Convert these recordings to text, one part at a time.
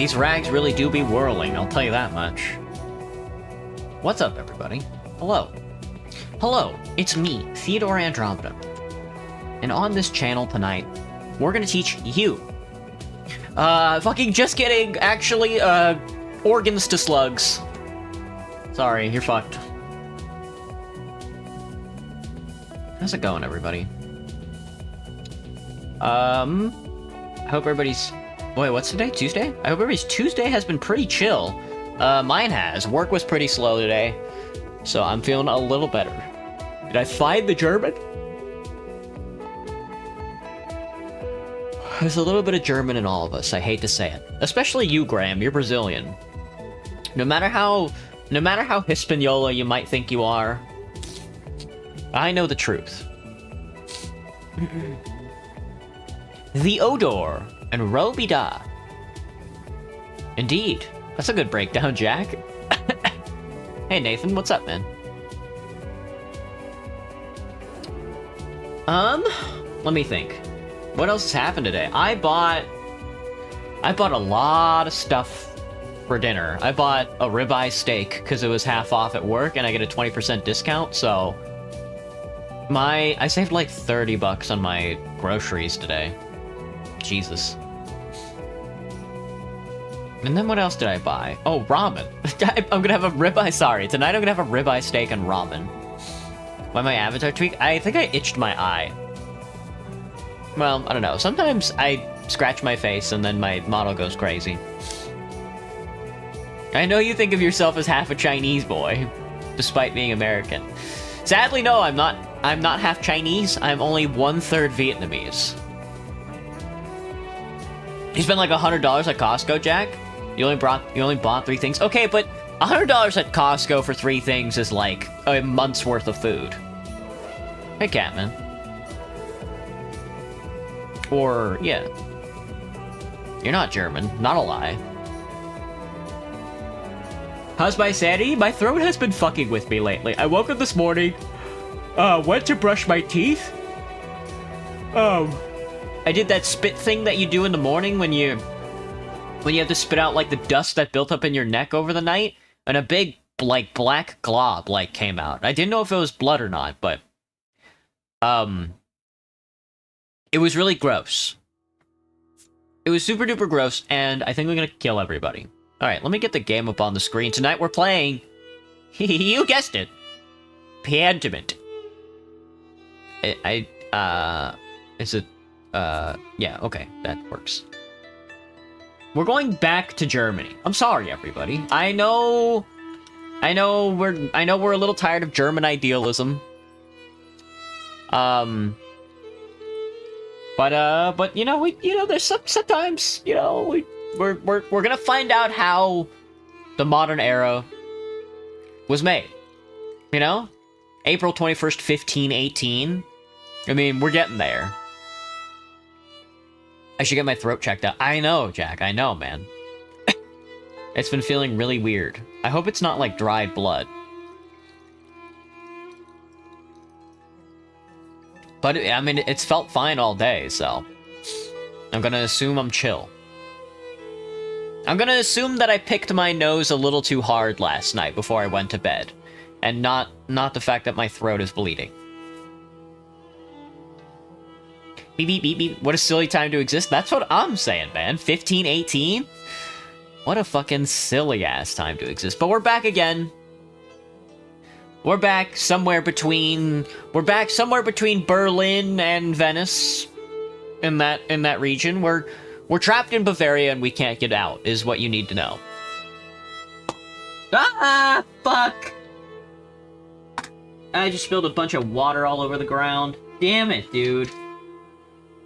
These rags really do be whirling, I'll tell you that much. What's up, everybody? Hello. Hello, it's me, Theodore Andromeda. And on this channel tonight, we're gonna teach you. Fucking just kidding, actually, organs to slugs. Sorry, you're fucked. How's it going, everybody? I hope everybody's... Wait, what's today? Tuesday? I hope everybody's Tuesday has been pretty chill. Mine has. Work was pretty slow today, so I'm feeling a little better. Did I find the German? There's a little bit of German in all of us, I hate to say it. Especially you, Graham, you're Brazilian. No matter how Hispaniola you might think you are, I know the truth. The odor and Robida. Indeed. That's a good breakdown, Jack. Hey, Nathan, what's up, man? Let me think. What else has happened today? I bought a lot of stuff for dinner. I bought a ribeye steak because it was half off at work and I get a 20% discount, so I saved like $30 on my groceries today. Jesus. And then what else did I buy? Oh, ramen. I'm gonna have a ribeye, sorry. Tonight I'm gonna have a ribeye steak and ramen. Why my avatar tweak? I think I itched my eye. Well, I don't know. Sometimes I scratch my face and then my model goes crazy. I know you think of yourself as half a Chinese boy, despite being American. Sadly, no, I'm not half Chinese. I'm only 1/3 Vietnamese. You spent like $100 at Costco, Jack? You only bought 3 things? Okay, but $100 at Costco for 3 things is like a month's worth of food. Hey, Catman. Or, yeah. You're not German. Not a lie. How's my sanity? My throat has been fucking with me lately. I woke up this morning, went to brush my teeth. I did that spit thing that you do in the morning when you have to spit out, like, the dust that built up in your neck over the night, and a big, like, black glob, like, came out. I didn't know if it was blood or not, but, it was really gross. It was super duper gross, and I think we're gonna kill everybody. Alright, let me get the game up on the screen. Tonight we're playing, you guessed it, Pentiment. Is it, yeah, okay, that works. We're going back to Germany. I'm sorry, everybody. I know we're a little tired of German idealism. But you know, there's sometimes, you know, we're gonna find out how the modern era was made. You know? April 21st, 1518. I mean, we're getting there. I should get my throat checked out. I know, Jack. I know, man. It's been feeling really weird. I hope it's not like dried blood. But, I mean, it's felt fine all day, so I'm gonna assume I'm chill. I'm gonna assume that I picked my nose a little too hard last night before I went to bed, and not the fact that my throat is bleeding. Beep, beep, beep, beep. What a silly time to exist. That's what I'm saying, man. 1518? What a fucking silly-ass time to exist. But we're back again. We're back somewhere between Berlin and Venice. In that region. We're trapped in Bavaria and we can't get out, is what you need to know. Ah, fuck! I just spilled a bunch of water all over the ground. Damn it, dude.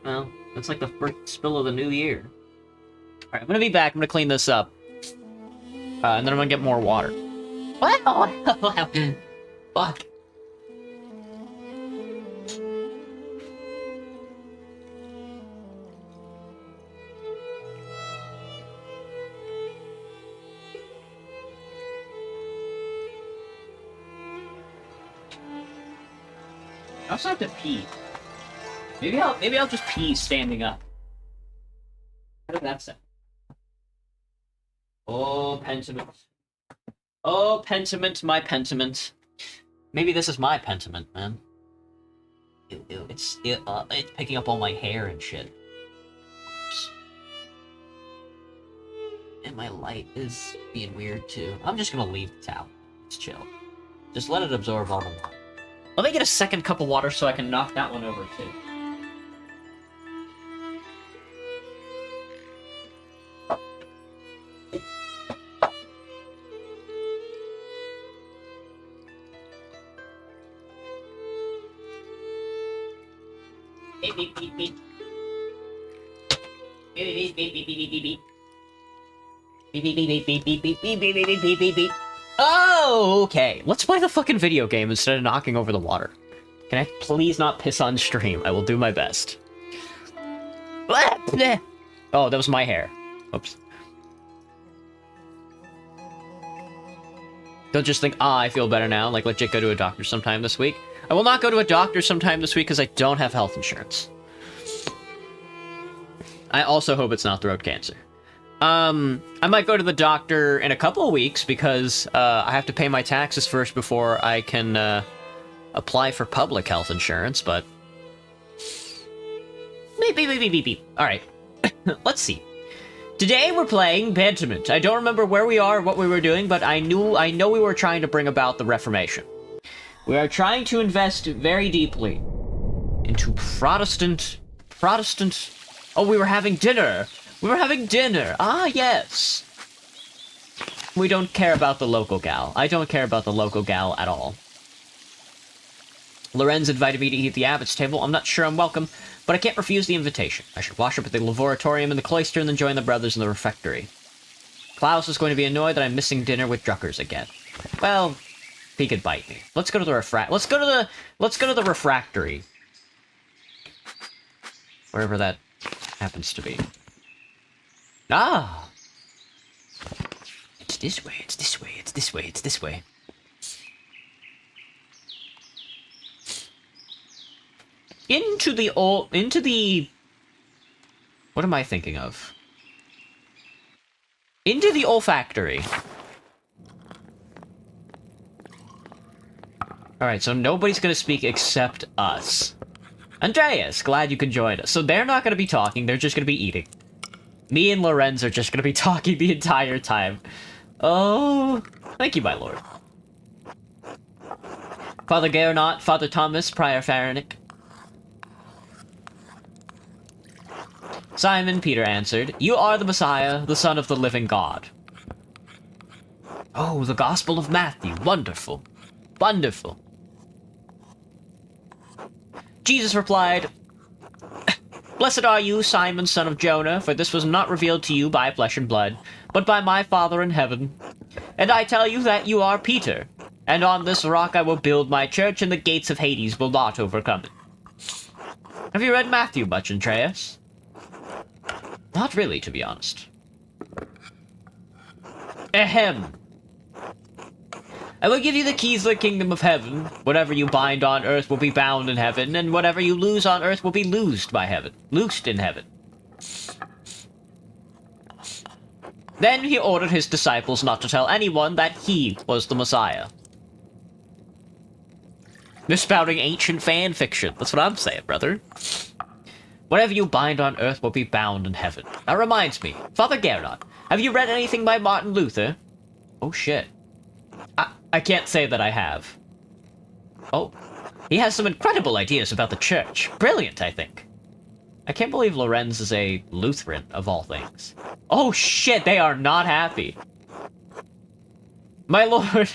Well, that's like the first spill of the new year. Alright, I'm gonna be back. I'm gonna clean this up. And then I'm gonna get more water. What? Fuck. I also have to pee. Maybe I'll just pee standing up. How did that sound? Oh, Pentiment. Oh, Pentiment, my Pentiment. Maybe this is my Pentiment, man. Ew, ew, it's picking up all my hair and shit. Oops. And my light is being weird, too. I'm just gonna leave the towel. It's chill. Just let it absorb all the water. Let me get a second cup of water so I can knock that one over, too. Beep, beep, beep, beep. Beep, beep, beep, beep, beep, beep, beep. Beep, beep, beep, beep, beep, beep, beep, beep, beep, beep, beep, beep, beep. Oh, okay. Let's play the fucking video game instead of knocking over the water. Can I please not piss on stream? I will do my best. Oh, that was my hair. Oops. Don't just think, I feel better now. Like, legit go to a doctor sometime this week. I will not go to a doctor sometime this week because I don't have health insurance. I also hope it's not throat cancer. I might go to the doctor in a couple of weeks because I have to pay my taxes first before I can apply for public health insurance, but... Beep, beep, beep, beep, beep, beep. Alright. Let's see. Today we're playing Pentiment. I don't remember where we are, what we were doing, but I know we were trying to bring about the Reformation. We are trying to invest very deeply into Protestant... Oh, we were having dinner! We were having dinner! Ah, yes! We don't care about the local gal. I don't care about the local gal at all. Lorenz invited me to eat at the abbot's table. I'm not sure I'm welcome, but I can't refuse the invitation. I should wash up at the laboratorium in the cloister and then join the brothers in the refectory. Klaus is going to be annoyed that I'm missing dinner with Druckers again. Well, he could bite me. Let's go to the Let's go to the refractory. Wherever that happens to be. Ah! It's this way, it's this way, it's this way, it's this way. Into the... What am I thinking of? Into the olfactory. Alright, so nobody's gonna speak except us. Andreas, glad you could join us. So they're not gonna be talking, they're just gonna be eating. Me and Lorenz are just gonna be talking the entire time. Oh, thank you, my lord. Father Gernot, Father Thomas, Prior Farenick. Simon Peter answered, "You are the Messiah, the Son of the living God." Oh, the Gospel of Matthew. Wonderful. Wonderful. Jesus replied, "Blessed are you, Simon, son of Jonah, for this was not revealed to you by flesh and blood, but by my Father in heaven. And I tell you that you are Peter, and on this rock I will build my church, and the gates of Hades will not overcome it." Have you read Matthew much, Andreas? Not really, to be honest. Ahem. I will give you the keys of the kingdom of heaven. Whatever you bind on earth will be bound in heaven, and whatever you loose on earth will be loosed by heaven. Loosed in heaven. Then he ordered his disciples not to tell anyone that he was the Messiah. They're spouting ancient fan fiction. That's what I'm saying, brother. Whatever you bind on earth will be bound in heaven. That reminds me. Father Gernot, have you read anything by Martin Luther? Oh, shit. I can't say that I have. Oh. He has some incredible ideas about the church. Brilliant, I think. I can't believe Lorenz is a Lutheran, of all things. Oh, shit, they are not happy. My lord.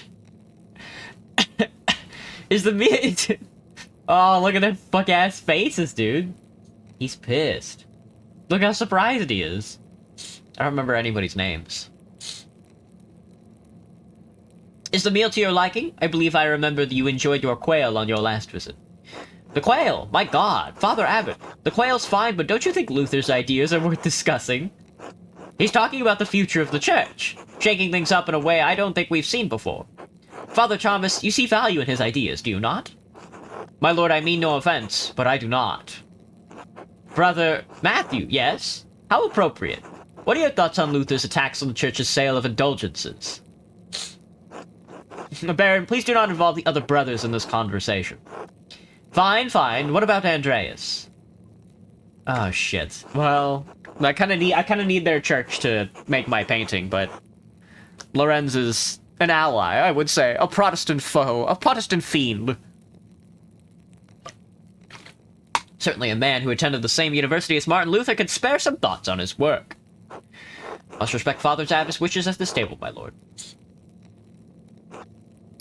Is the meat... Oh, look at their fuck-ass faces, dude. He's pissed. Look how surprised he is. I don't remember anybody's names. Is the meal to your liking? I believe I remember that you enjoyed your quail on your last visit. The quail? My god. Father Abbot. The quail's fine, but don't you think Luther's ideas are worth discussing? He's talking about the future of the church, shaking things up in a way I don't think we've seen before. Father Thomas, you see value in his ideas, do you not? My lord, I mean no offense, but I do not. Brother Matthew, yes? How appropriate. What are your thoughts on Luther's attacks on the church's sale of indulgences? Baron, please do not involve the other brothers in this conversation. Fine, fine. What about Andreas? Oh, shit. Well, I kind of need their church to make my painting, but Lorenz is an ally, I would say. A Protestant foe. A Protestant fiend. Certainly a man who attended the same university as Martin Luther could spare some thoughts on his work. Must respect Father Abbot's wishes at this table, my lord.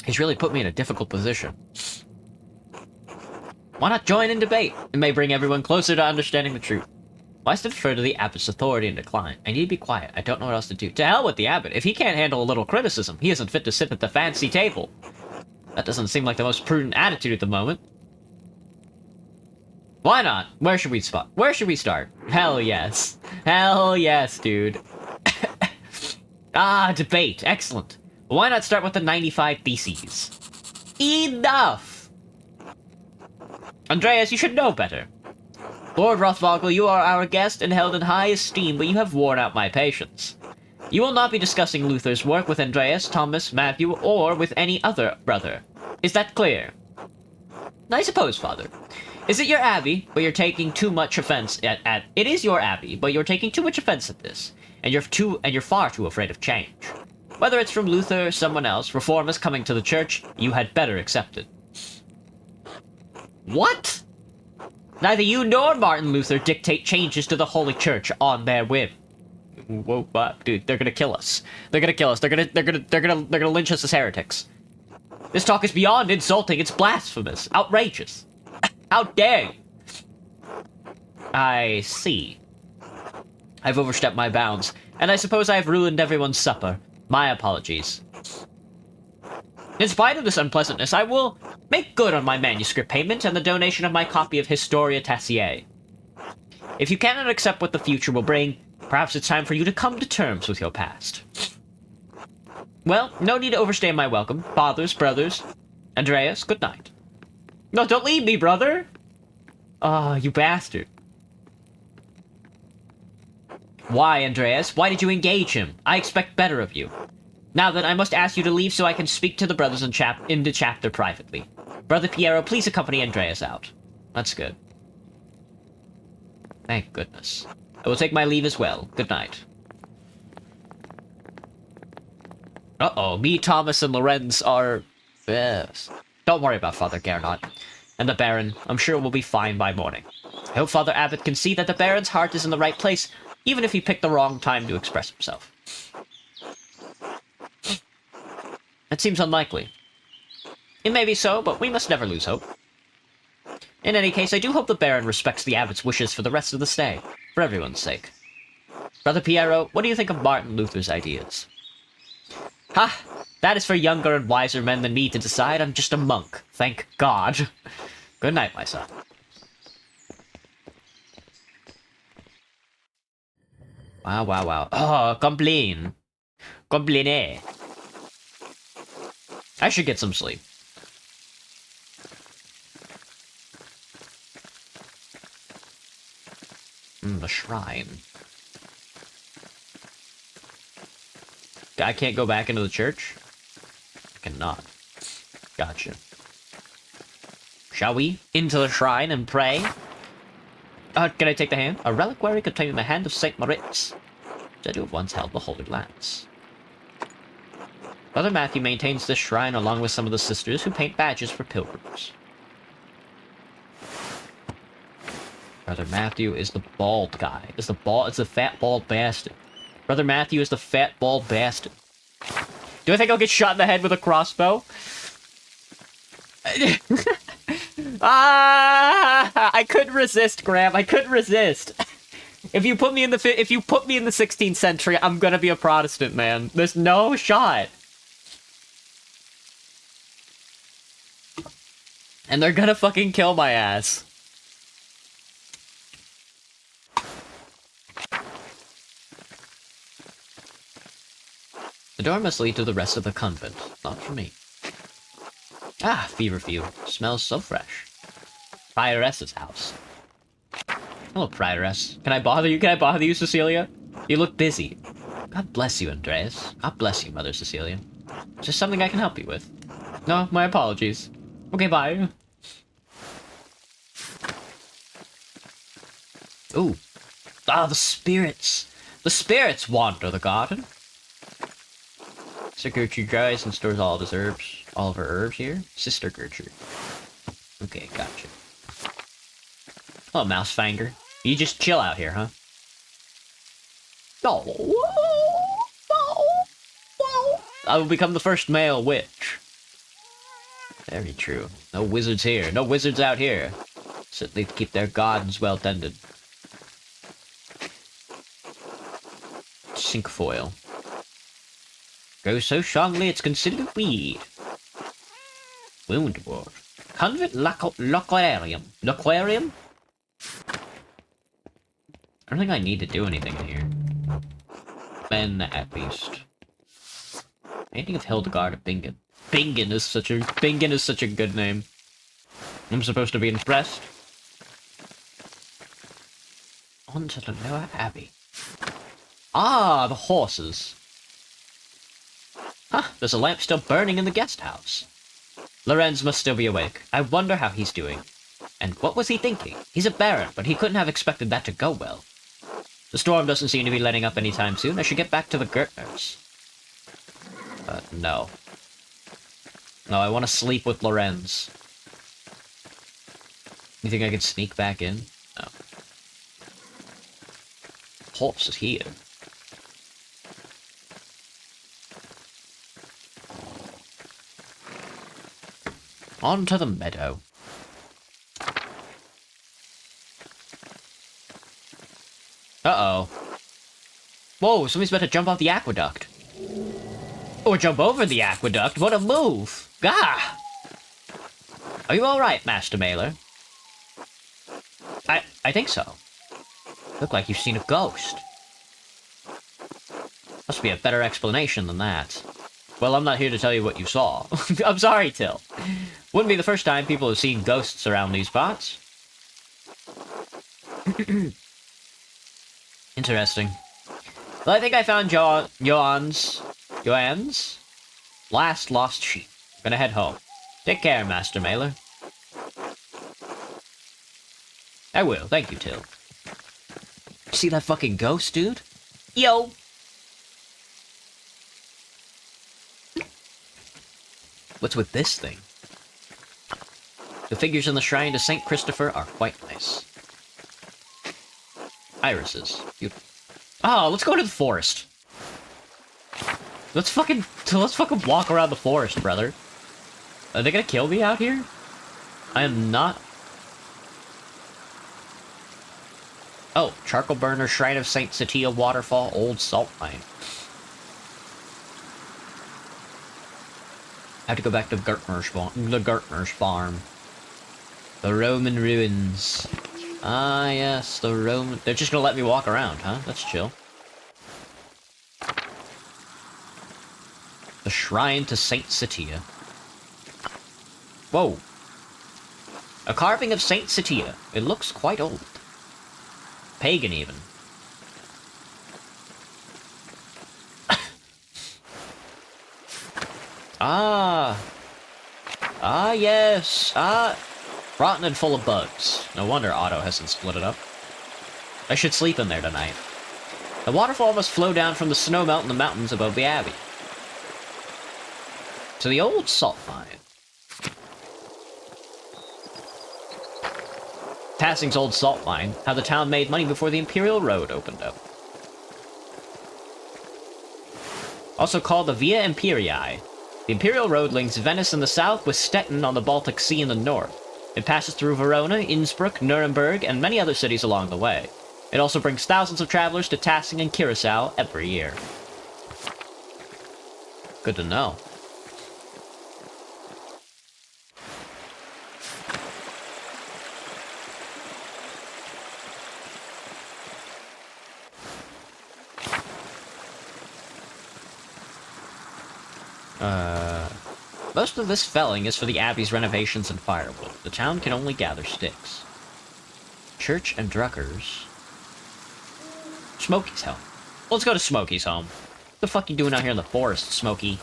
He's really put me in a difficult position. Why not join in debate? It may bring everyone closer to understanding the truth. Why still defer to the abbot's authority and decline? I need to be quiet. I don't know what else to do. To hell with the abbot. If he can't handle a little criticism, he isn't fit to sit at the fancy table. That doesn't seem like the most prudent attitude at the moment. Why not? Where should we start? Hell yes. Hell yes, dude. Ah, debate. Excellent. Why not start with the 95 Theses? Enough! Andreas, you should know better. Lord Rothvogel, you are our guest and held in high esteem, but you have worn out my patience. You will not be discussing Luther's work with Andreas, Thomas, Matthew, or with any other brother. Is that clear? I suppose, Father. Is it your abbey, but you're taking too much offense at it is your abbey, but you're taking too much offense at this, and you're far too afraid of change. Whether it's from Luther or someone else, reform is coming to the church, you had better accept it. What? Neither you nor Martin Luther dictate changes to the Holy Church on their whim. Whoa, dude, they're gonna kill us. They're gonna kill us. They're gonna lynch us as heretics. This talk is beyond insulting. It's blasphemous. Outrageous. How dare you? I see. I've overstepped my bounds, and I suppose I've ruined everyone's supper. My apologies. In spite of this unpleasantness, I will make good on my manuscript payment and the donation of my copy of Historia Tassiae. If you cannot accept what the future will bring, perhaps it's time for you to come to terms with your past. Well, no need to overstay my welcome. Fathers, brothers. Andreas, good night. No, don't leave me, brother! Ah, you bastard. Why, Andreas? Why did you engage him? I expect better of you. Now then, I must ask you to leave so I can speak to the brothers in the chapter privately. Brother Piero, please accompany Andreas out. That's good. Thank goodness. I will take my leave as well. Good night. Uh-oh, me, Thomas, and Lorenz are... Yes. Don't worry about Father Gernot. And the Baron, I'm sure will be fine by morning. I hope Father Abbot can see that the Baron's heart is in the right place, even if he picked the wrong time to express himself. It seems unlikely. It may be so, but we must never lose hope. In any case, I do hope the Baron respects the Abbot's wishes for the rest of the stay, for everyone's sake. Brother Piero, what do you think of Martin Luther's ideas? Ha! That is for younger and wiser men than me to decide. I'm just a monk. Thank God. Good night, my son. Wow, wow, wow. Oh, complain. Complainer. I should get some sleep. The shrine. I can't go back into the church? I cannot. Gotcha. Shall we? Into the shrine and pray? Can I take the hand? A reliquary containing the hand of Saint Moritz, said to have once held the Holy Lance. Brother Matthew maintains this shrine along with some of the sisters who paint badges for pilgrims. Brother Matthew is the bald guy. It's the fat bald bastard. Brother Matthew is the fat bald bastard. Do I think I'll get shot in the head with a crossbow? I couldn't resist, Graham. I couldn't resist. If you put me in the 16th century, I'm gonna be a Protestant, man. There's no shot. And they're gonna fucking kill my ass. The door must lead to the rest of the convent. Not for me. Ah, feverfew. Smells so fresh. Prioress's house. Hello, Prioress. Can I bother you? Can I bother you, Cecilia? You look busy. God bless you, Andreas. God bless you, Mother Cecilia. Is there something I can help you with? No, my apologies. Okay, bye. Ooh. Ah, the spirits. The spirits wander the garden. Sister Gertrude dries and stores all of her herbs here. Sister Gertrude. Okay, gotcha. Oh, Mousefanger. You just chill out here, huh? Oh. I will become the first male witch. Very true. No wizards here. No wizards out here. So they keep their gardens well tended. Cinquefoil. Grows so strongly it's considered a weed. Woundwort. Convent Loquarium. Loquarium? I don't think I need to do anything in here. Men, at least. Painting of Hildegard of Bingen. Bingen is such a good name. I'm supposed to be impressed. On to the Lower Abbey. Ah, the horses. Huh, there's a lamp still burning in the guest house. Lorenz must still be awake. I wonder how he's doing. And what was he thinking? He's a baron, but he couldn't have expected that to go well. The storm doesn't seem to be letting up anytime soon. I should get back to the Gertners. No. No, I want to sleep with Lorenz. You think I could sneak back in? No. Horse is here. On to the meadow. Uh-oh. Whoa, somebody's about to jump off the aqueduct. Or jump over the aqueduct. What a move! Gah! Are you alright, Master Mailer? I think so. Look like you've seen a ghost. Must be a better explanation than that. Well, I'm not here to tell you what you saw. I'm sorry, Till. Wouldn't be the first time people have seen ghosts around these parts. Interesting. Well, I think I found Johan's last lost sheep. Gonna head home. Take care, Master Mailer. I will, thank you, Till. See that fucking ghost, dude? Yo! What's with this thing? The figures in the shrine to St. Christopher are quite nice. Irises. Beautiful. Oh, let's go to the forest. Let's fucking walk around the forest, brother. Are they gonna kill me out here? I am not... Oh, charcoal burner, shrine of St. Satia, waterfall, old salt mine. I have to go back to the Gertner's farm. The Roman ruins. Ah, yes, the Roman... They're just gonna let me walk around, huh? That's chill. The shrine to Saint Satia. Whoa. A carving of Saint Satia. It looks quite old. Pagan, even. Ah, yes. Rotten and full of bugs. No wonder Otto hasn't split it up. I should sleep in there tonight. The waterfall must flow down from the snow melt in the mountains above the abbey. To the old salt mine. Passing's old salt mine, how the town made money before the Imperial Road opened up. Also called the Via Imperii. The Imperial Road links Venice in the south with Stettin on the Baltic Sea in the north. It passes through Verona, Innsbruck, Nuremberg, and many other cities along the way. It also brings thousands of travelers to Tassing and Curacao every year. Good to know. Most of this felling is for the Abbey's renovations and firewood. The town can only gather sticks. Church and Druckers. Smokey's Helm. Let's go to Smokey's home. What the fuck you doing out here in the forest, Smokey?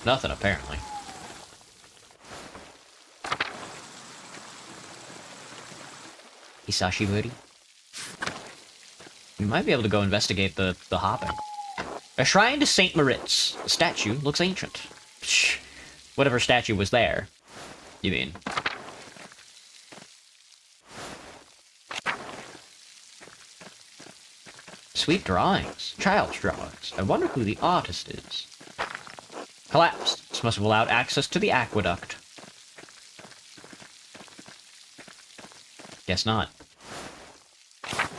Nothing, apparently. Hisashi Moody. We might be able to go investigate the hopping. A shrine to Saint Moritz. The statue looks ancient. Psh, whatever statue was there. You mean? Sweet drawings. Child's drawings. I wonder who the artist is. Collapsed. This must have allowed access to the aqueduct. Guess not.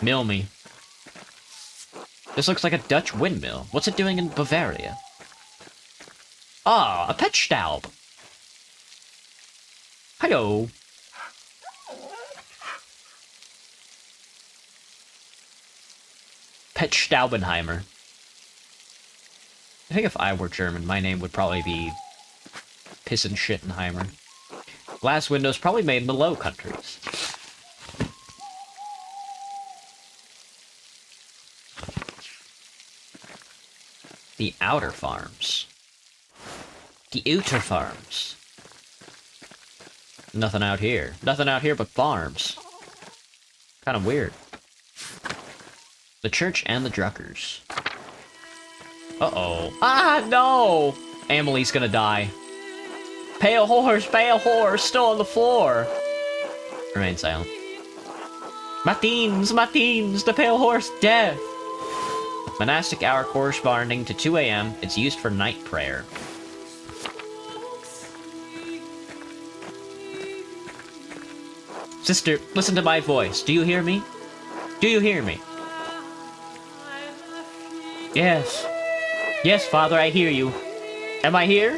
Mill me. This looks like a Dutch windmill. What's it doing in Bavaria? Ah, a pet staub. Hello. Pet Staubenheimer. I think if I were German, my name would probably be Piss and Shittenheimer. Glass windows probably made in the Low Countries. The Outer Farms. The Outer Farms. Nothing out here. Nothing out here but farms. Kind of weird. The church and the Druckers. Uh-oh. Ah, no! Amelie's gonna die. Pale horse, still on the floor. Remain silent. Matins, the pale horse, death. Monastic hour corresponding to 2 a.m. It's used for night prayer. Sister, listen to my voice. Do you hear me? Do you hear me? Yes. Yes, Father, I hear you. Am I here?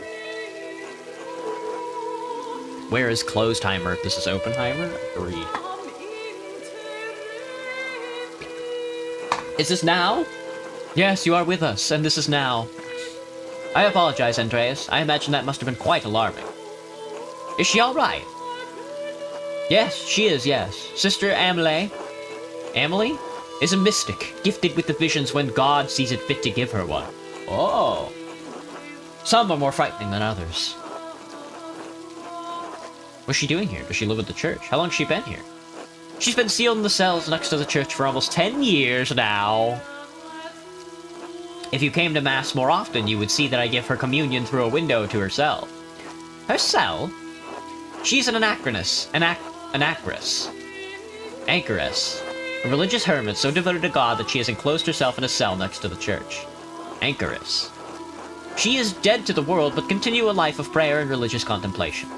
Where is Closedheimer? This is Oppenheimer? Agreed. Is this now? Yes, you are with us, and this is now. I apologize, Andreas. I imagine that must have been quite alarming. Is she all right? Yes, she is, yes. Sister Amelie. Amelie? Is a mystic, gifted with the visions when God sees it fit to give her one. Oh. Some are more frightening than others. What's she doing here? Does she live at the church? How long has she been here? She's been sealed in the cells next to the church for almost 10 years now. If you came to Mass more often, you would see that I give her communion through a window to her cell. Her cell? She's an anachronist. Anachoress. Anchoress. A religious hermit so devoted to God that she has enclosed herself in a cell next to the church. Anchoress. She is dead to the world, but continue a life of prayer and religious contemplation.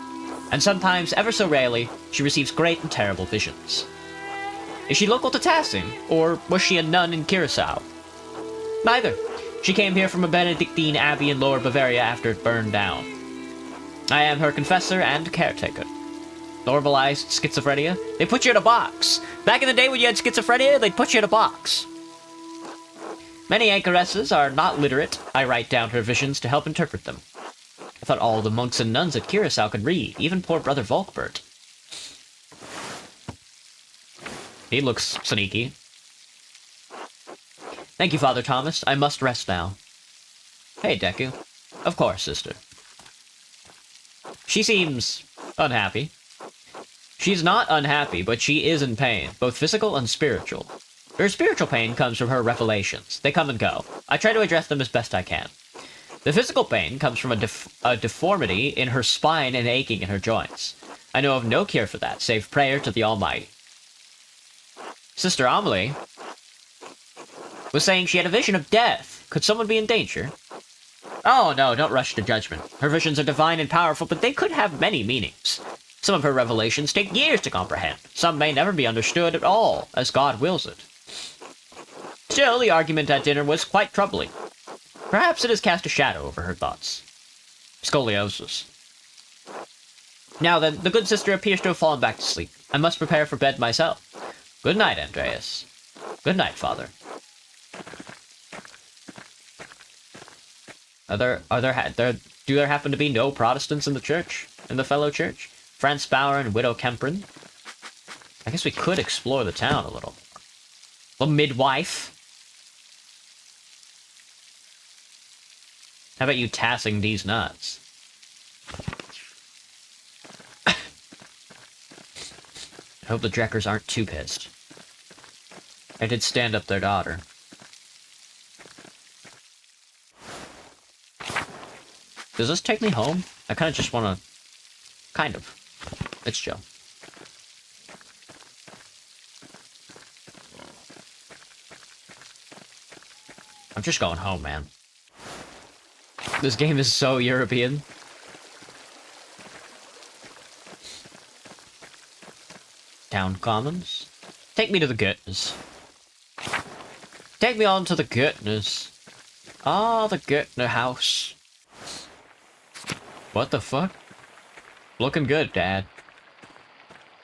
And sometimes, ever so rarely, she receives great and terrible visions. Is she local to Tassim, or was she a nun in Curacao? Neither. She came here from a Benedictine abbey in Lower Bavaria after it burned down. I am her confessor and caretaker. Normalized schizophrenia? They put you in a box. Back in the day when you had schizophrenia, they'd put you in a box. Many anchoresses are not literate. I write down her visions to help interpret them. I thought all the monks and nuns at Curacao could read, even poor Brother Volkbert. He looks sneaky. Thank you, Father Thomas. I must rest now. Hey, Deku. Of course, sister. She seems unhappy. She's not unhappy, but she is in pain, both physical and spiritual. Her spiritual pain comes from her revelations. They come and go. I try to address them as best I can. The physical pain comes from a deformity in her spine and aching in her joints. I know of no cure for that, save prayer to the Almighty. Sister Amelie was saying she had a vision of death. Could someone be in danger? Oh no, don't rush to judgment. Her visions are divine and powerful, but they could have many meanings. Some of her revelations take years to comprehend. Some may never be understood at all, as God wills it. Still, the argument at dinner was quite troubling. Perhaps it has cast a shadow over her thoughts. Scoliosis. Now then, the good sister appears to have fallen back to sleep. I must prepare for bed myself. Good night, Andreas. Good night, Father. Do there happen to be no Protestants in the church? In the fellow church? Franz Bauer and Widow Kemprin? I guess we could explore the town a little. The midwife. How about you tassing these nuts? I hope the Dreckers aren't too pissed. I did stand up their daughter. Does this take me home? I kind of just want to... Kind of. It's chill. I'm just going home, man. This game is so European. Town Commons? Take me to the goodness. Take me on to the goodness. Ah, the Goetner house. What the fuck? Looking good, Dad.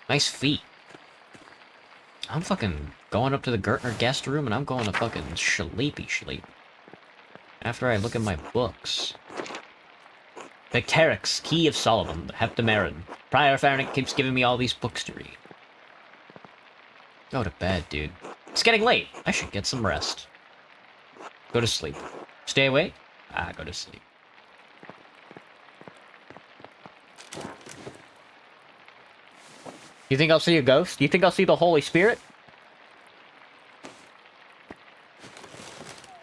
Nice feet. I'm fucking going up to the Gertner guest room and I'm going to fucking sleepy sleep. After I look at my books. Victerix, Key of Solomon, Heptameron. Prior Farnick keeps giving me all these books to read. Go to bed, dude. It's getting late. I should get some rest. Go to sleep. Stay awake? Ah, go to sleep. You think I'll see a ghost? You think I'll see the Holy Spirit?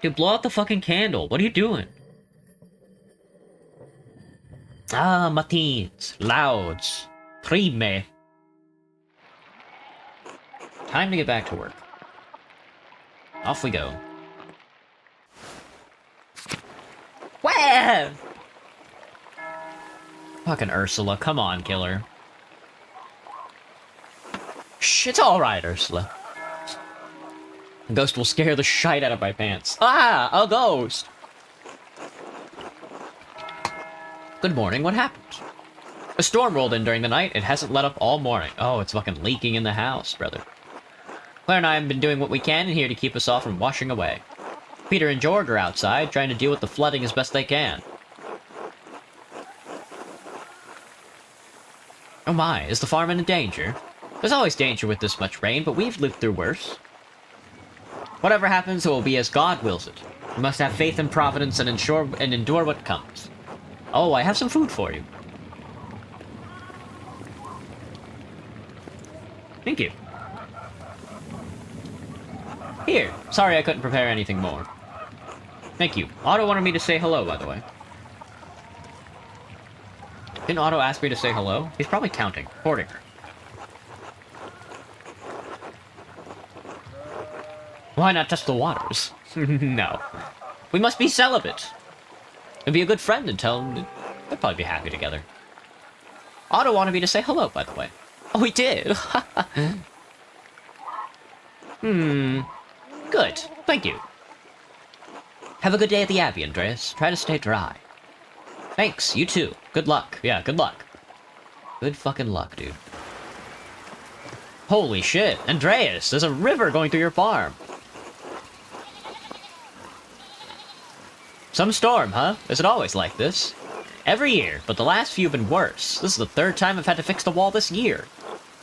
Dude, blow out the fucking candle. What are you doing? Ah, matins, louds, prime. Time to get back to work. Off we go. Where? Fucking Ursula, come on, killer. Shh, it's alright, Ursula. A ghost will scare the shite out of my pants. Ah, a ghost! Good morning, what happened? A storm rolled in during the night. It hasn't let up all morning. Oh, it's fucking leaking in the house, brother. Claire and I have been doing what we can in here to keep us all from washing away. Peter and George are outside, trying to deal with the flooding as best they can. Oh my, is the farm in danger? There's always danger with this much rain, but we've lived through worse. Whatever happens, it will be as God wills it. We must have faith in Providence and endure what comes. Oh, I have some food for you. Thank you. Here. Sorry I couldn't prepare anything more. Thank you. Otto wanted me to say hello, by the way. Didn't Otto ask me to say hello? He's probably counting. Hoarding her. Why not test the waters? No. We must be celibate. And be a good friend and tell them they'll probably be happy together. Otto wanted me to say hello, by the way. Oh, he did? Good. Thank you. Have a good day at the Abbey, Andreas. Try to stay dry. Thanks. You too. Good luck. Yeah, good luck. Good fucking luck, dude. Holy shit. Andreas, there's a river going through your farm. Some storm, huh? Is it always like this? Every year, but the last few have been worse. This is the third time I've had to fix the wall this year.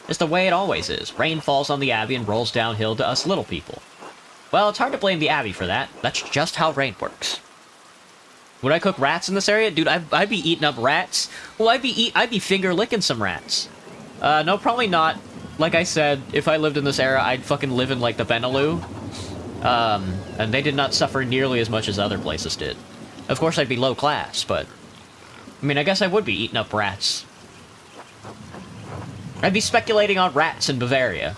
It's the way it always is. Rain falls on the Abbey and rolls downhill to us little people. Well, it's hard to blame the Abbey for that. That's just how rain works. Would I cook rats in this area? Dude, I'd be eating up rats. Well, I'd be finger licking some rats. No, probably not. Like I said, if I lived in this era, I'd fucking live in, like, the Benelux. And they did not suffer nearly as much as other places did. Of course, I'd be low class, but... I mean, I guess I would be eating up rats. I'd be speculating on rats in Bavaria.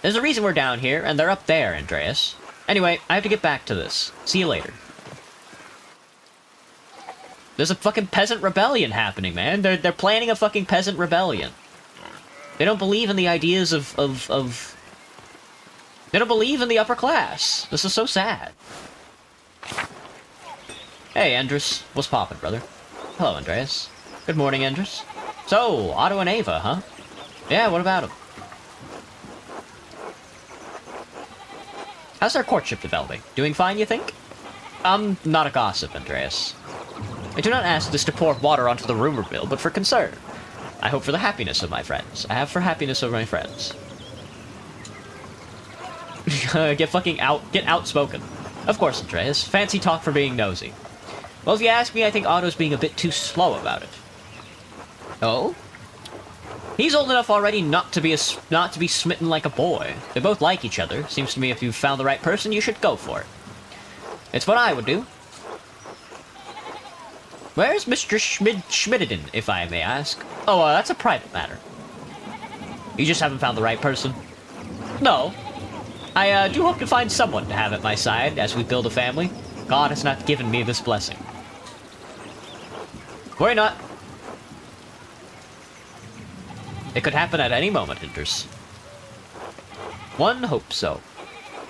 There's a reason we're down here, and they're up there, Andreas. Anyway, I have to get back to this. See you later. There's a fucking peasant rebellion happening, man. They're planning a fucking peasant rebellion. They don't believe in the ideas of... They don't believe in the upper class. This is so sad. Hey, Andres. What's poppin', brother? Hello, Andreas. Good morning, Andres. So, Otto and Ava, huh? Yeah, what about them? How's their courtship developing? Doing fine, you think? I'm not a gossip, Andreas. I do not ask this to pour water onto the rumor mill, but for concern. I hope for the happiness of my friends. I have for happiness of my friends. Get outspoken. Of course, Andreas. Fancy talk for being nosy. Well, if you ask me, I think Otto's being a bit too slow about it. Oh? He's old enough already not to be smitten like a boy. They both like each other. Seems to me if you've found the right person, you should go for it. It's what I would do. Where's Mr. Schmidden, if I may ask? Oh, that's a private matter. You just haven't found the right person? No. I do hope to find someone to have at my side as we build a family. God has not given me this blessing. Worry not. It could happen at any moment, Hinders. One hopes so.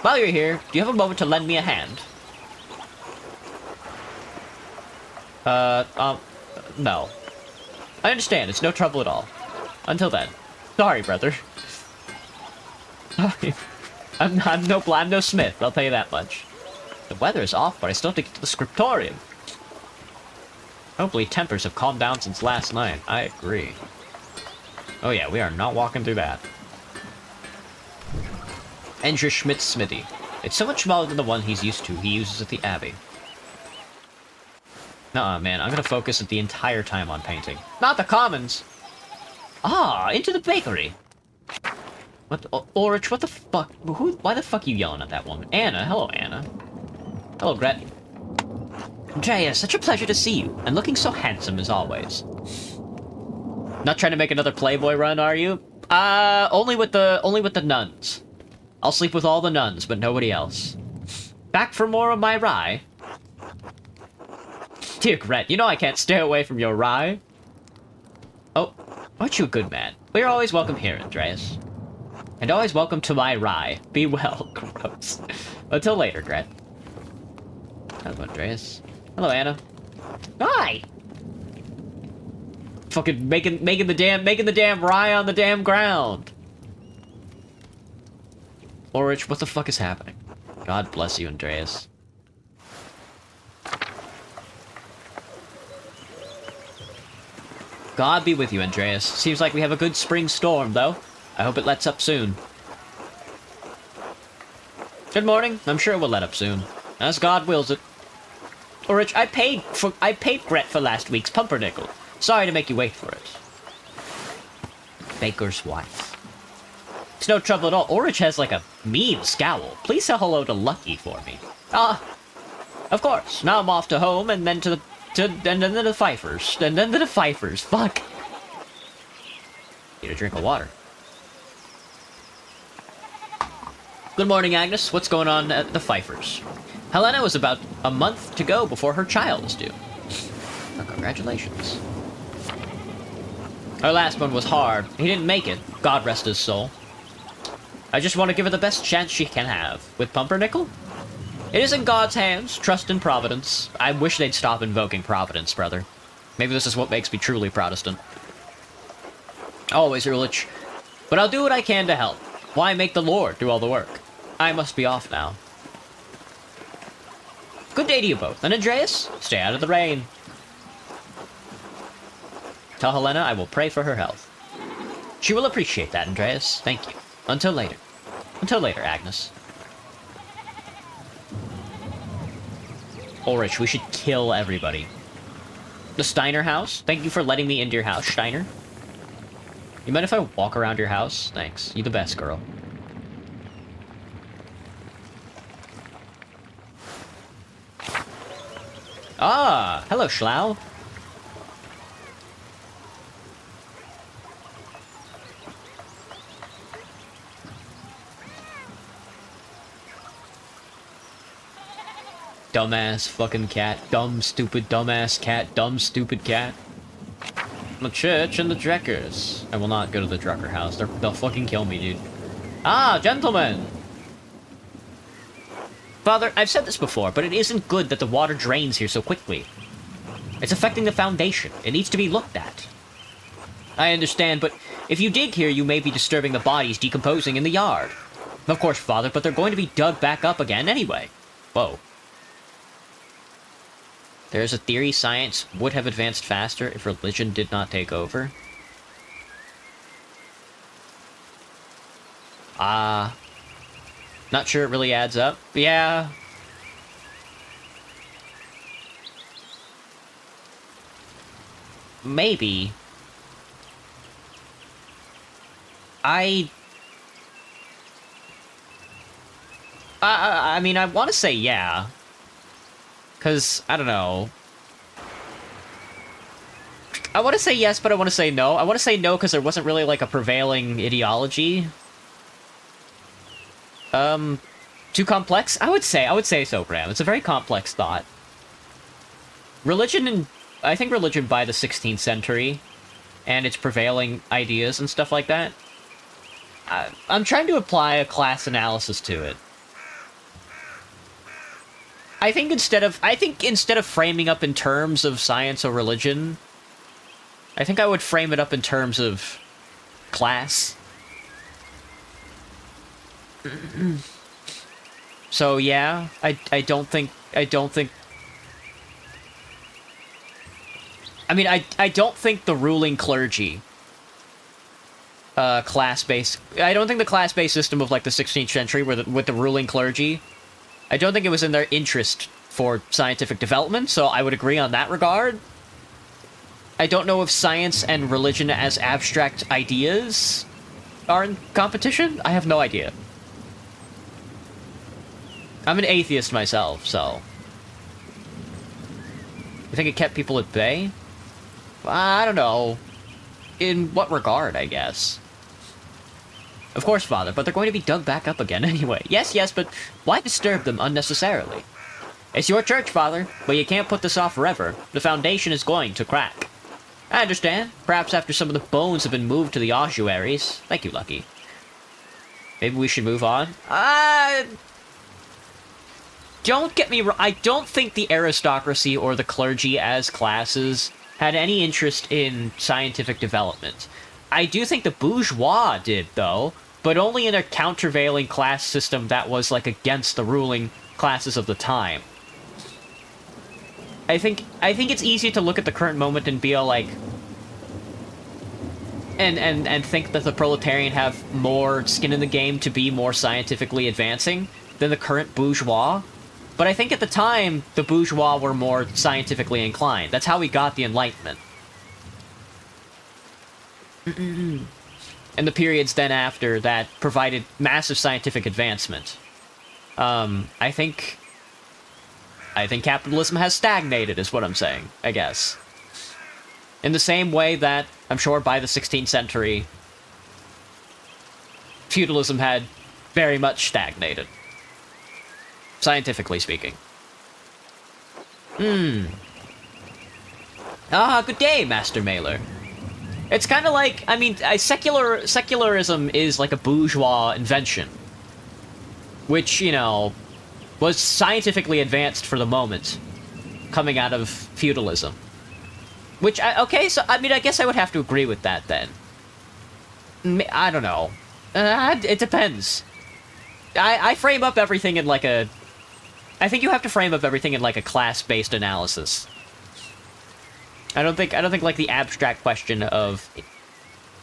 While you're here, do you have a moment to lend me a hand? No. I understand, it's no trouble at all. Until then. Sorry, brother. Sorry. I'm no smith, I'll tell you that much. The weather is off, but I still have to get to the scriptorium. Hopefully tempers have calmed down since last night. I agree. Oh yeah, we are not walking through that. Enter Schmidt's smithy. It's so much smaller than the one he's used to. He uses at the Abbey. Nuh-uh, man. I'm gonna focus the entire time on painting. Not the commons! Ah, into the bakery! What the... Ulrich, what the fuck? Why the fuck are you yelling at that woman? Anna, hello, Anna. Hello, Gret. Andreas, such a pleasure to see you, and looking so handsome as always. Not trying to make another Playboy run, are you? Only with the nuns. I'll sleep with all the nuns, but nobody else. Back for more of my rye? Dear Gret, you know I can't stay away from your rye. Oh, aren't you a good man? We're always welcome here, Andreas. And always welcome to my rye. Be well. Gross. Until later, Gret. Hello, Andreas. Hello, Anna. Hi! Fucking making the damn rye on the damn ground. Ulrich, what the fuck is happening? God bless you, Andreas. God be with you, Andreas. Seems like we have a good spring storm, though. I hope it lets up soon. Good morning. I'm sure it will let up soon. As God wills it. Ulrich, I paid Gret for last week's pumpernickel. Sorry to make you wait for it. Baker's wife. It's no trouble at all. Ulrich has like a mean scowl. Please say hello to Lucky for me. Of course. Now I'm off to home and then to the Pfeiffers. And then to the Pfeiffers. Fuck. Need a drink of water. Good morning, Agnes. What's going on at the Pfeiffers? Helena was about a month to go before her child was due. Well, congratulations. Her last one was hard. He didn't make it. God rest his soul. I just want to give her the best chance she can have. With Pumpernickel? It is in God's hands. Trust in Providence. I wish they'd stop invoking Providence, brother. Maybe this is what makes me truly Protestant. Always, Ulrich. But I'll do what I can to help. Why make the Lord do all the work? I must be off now. Good day to you both. And Andreas, stay out of the rain. Tell Helena I will pray for her health. She will appreciate that, Andreas. Thank you. Until later. Until later, Agnes. Ulrich, we should kill everybody. The Steiner house? Thank you for letting me into your house, Steiner. You mind if I walk around your house? Thanks. You the best, girl. Ah! Hello, Schlau. Dumbass fucking cat. Dumb, stupid, dumbass cat. Dumb, stupid cat. The church and the Dreckers. I will not go to the Drecker house. They'll fucking kill me, dude. Ah, gentlemen! Father, I've said this before, but it isn't good that the water drains here so quickly. It's affecting the foundation. It needs to be looked at. I understand, but if you dig here, you may be disturbing the bodies decomposing in the yard. Of course, Father, but they're going to be dug back up again anyway. Whoa. There's a theory science would have advanced faster if religion did not take over. Not sure it really adds up. Yeah. Maybe. I mean, I want to say yeah. Because, I don't know. I want to say yes, but I want to say no. I want to say no because there wasn't really, like, a prevailing ideology. Too complex? I would say so, Graham. It's a very complex thought. I think religion by the 16th century, and its prevailing ideas and stuff like that, I'm trying to apply a class analysis to it. I think instead of framing up in terms of science or religion, I think I would frame it up in terms of class. So yeah, I don't think I mean, I don't think the ruling clergy class-based... I don't think the class-based system of, like, the 16th century with the ruling clergy, I don't think it was in their interest for scientific development, so I would agree on that regard. I don't know if science and religion as abstract ideas are in competition. I have no idea. I'm an atheist myself, so... I think it kept people at bay? I don't know. In what regard, I guess. Of course, Father, but they're going to be dug back up again anyway. Yes, but why disturb them unnecessarily? It's your church, Father, but you can't put this off forever. The foundation is going to crack. I understand. Perhaps after some of the bones have been moved to the ossuaries. Thank you, Lucky. Maybe we should move on? Don't get me wrong. I don't think the aristocracy or the clergy as classes had any interest in scientific development. I do think the bourgeois did, though, but only in a countervailing class system that was, like, against the ruling classes of the time. I think it's easy to look at the current moment and be like... And think that the proletarian have more skin in the game to be more scientifically advancing than the current bourgeois. But I think at the time, the bourgeois were more scientifically inclined. That's how we got the Enlightenment. And the periods then after that provided massive scientific advancement. I think capitalism has stagnated, is what I'm saying, I guess. In the same way that, I'm sure by the 16th century, feudalism had very much stagnated. Scientifically speaking. Ah, good day, Master Mailer. It's kind of like, I mean, secularism is like a bourgeois invention. Which, you know, was scientifically advanced for the moment, coming out of feudalism. Which, okay, so, I mean, I guess I would have to agree with that, then. I don't know. It depends. I frame up everything in, like, a... I think you have to frame up everything in, like, a class-based analysis. I don't think, like, the abstract question of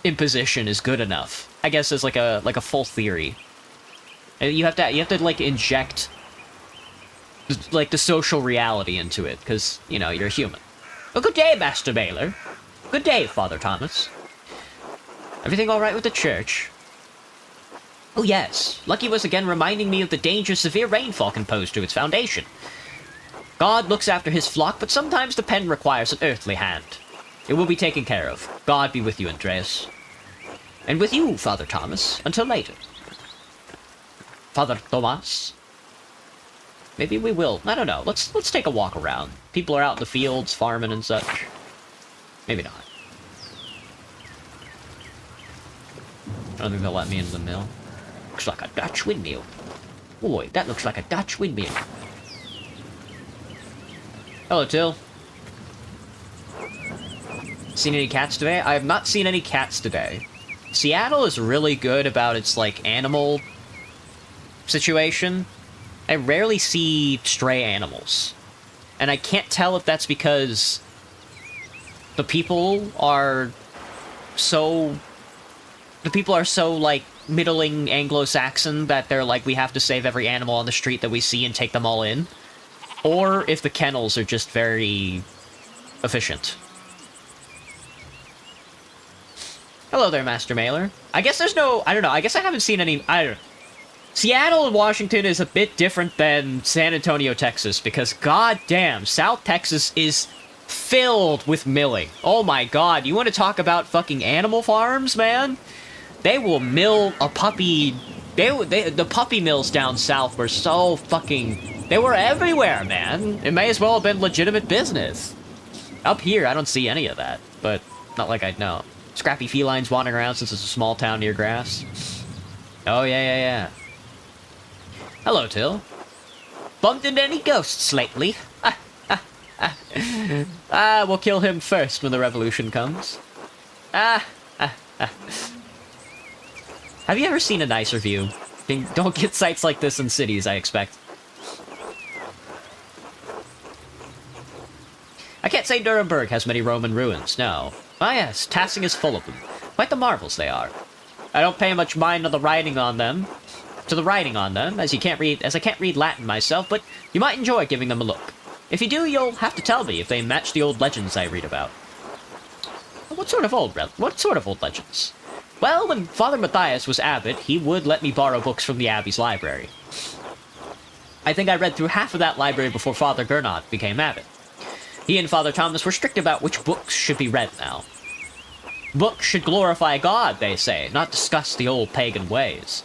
imposition is good enough. I guess as, like a full theory. You have to, like, inject, like, the social reality into it, because, you know, you're human. Oh, good day, Master Mailer. Good day, Father Thomas. Everything all right with the church? Oh, yes. Lucky was again reminding me of the danger severe rainfall can pose to its foundation. God looks after his flock, but sometimes the pen requires an earthly hand. It will be taken care of. God be with you, Andreas. And with you, Father Thomas. Until later. Father Thomas? Maybe we will. I don't know. Let's take a walk around. People are out in the fields, farming and such. Maybe not. I don't think they'll let me into the mill. Looks like a Dutch windmill. Boy, that looks like a Dutch windmill. Hello, Till. Seen any cats today? I have not seen any cats today. Seattle is really good about its, like, animal situation. I rarely see stray animals. And I can't tell if that's because the people are so, like, middling Anglo-Saxon that they're like, we have to save every animal on the street that we see and take them all in. Or if the kennels are just very efficient. Hello there, Master Mailer. I guess there's no... I don't know. I guess I haven't seen any... I don't know. Seattle and Washington is a bit different than San Antonio, Texas, because goddamn, South Texas is filled with milling. Oh my god, you want to talk about fucking animal farms, man? They will mill a puppy... the puppy mills down south were so fucking... They were everywhere, man. It may as well have been legitimate business. Up here, I don't see any of that, but not like I'd know. Scrappy felines wandering around since it's a small town near grass. Oh, yeah. Hello, Till. Bumped into any ghosts lately? We'll kill him first when the revolution comes. Have you ever seen a nicer view? Don't get sights like this in cities, I expect. I can't say Nuremberg has many Roman ruins, no. Ah yes, Tassing is full of them. Quite the marvels they are. I don't pay much mind to the writing on them, as I can't read Latin myself, but you might enjoy giving them a look. If you do, you'll have to tell me if they match the old legends I read about. What sort of old legends? Well, when Father Matthias was abbot, he would let me borrow books from the abbey's library. I think I read through half of that library before Father Gernot became abbot. He and Father Thomas were strict about which books should be read now. Books should glorify God, they say, not discuss the old pagan ways.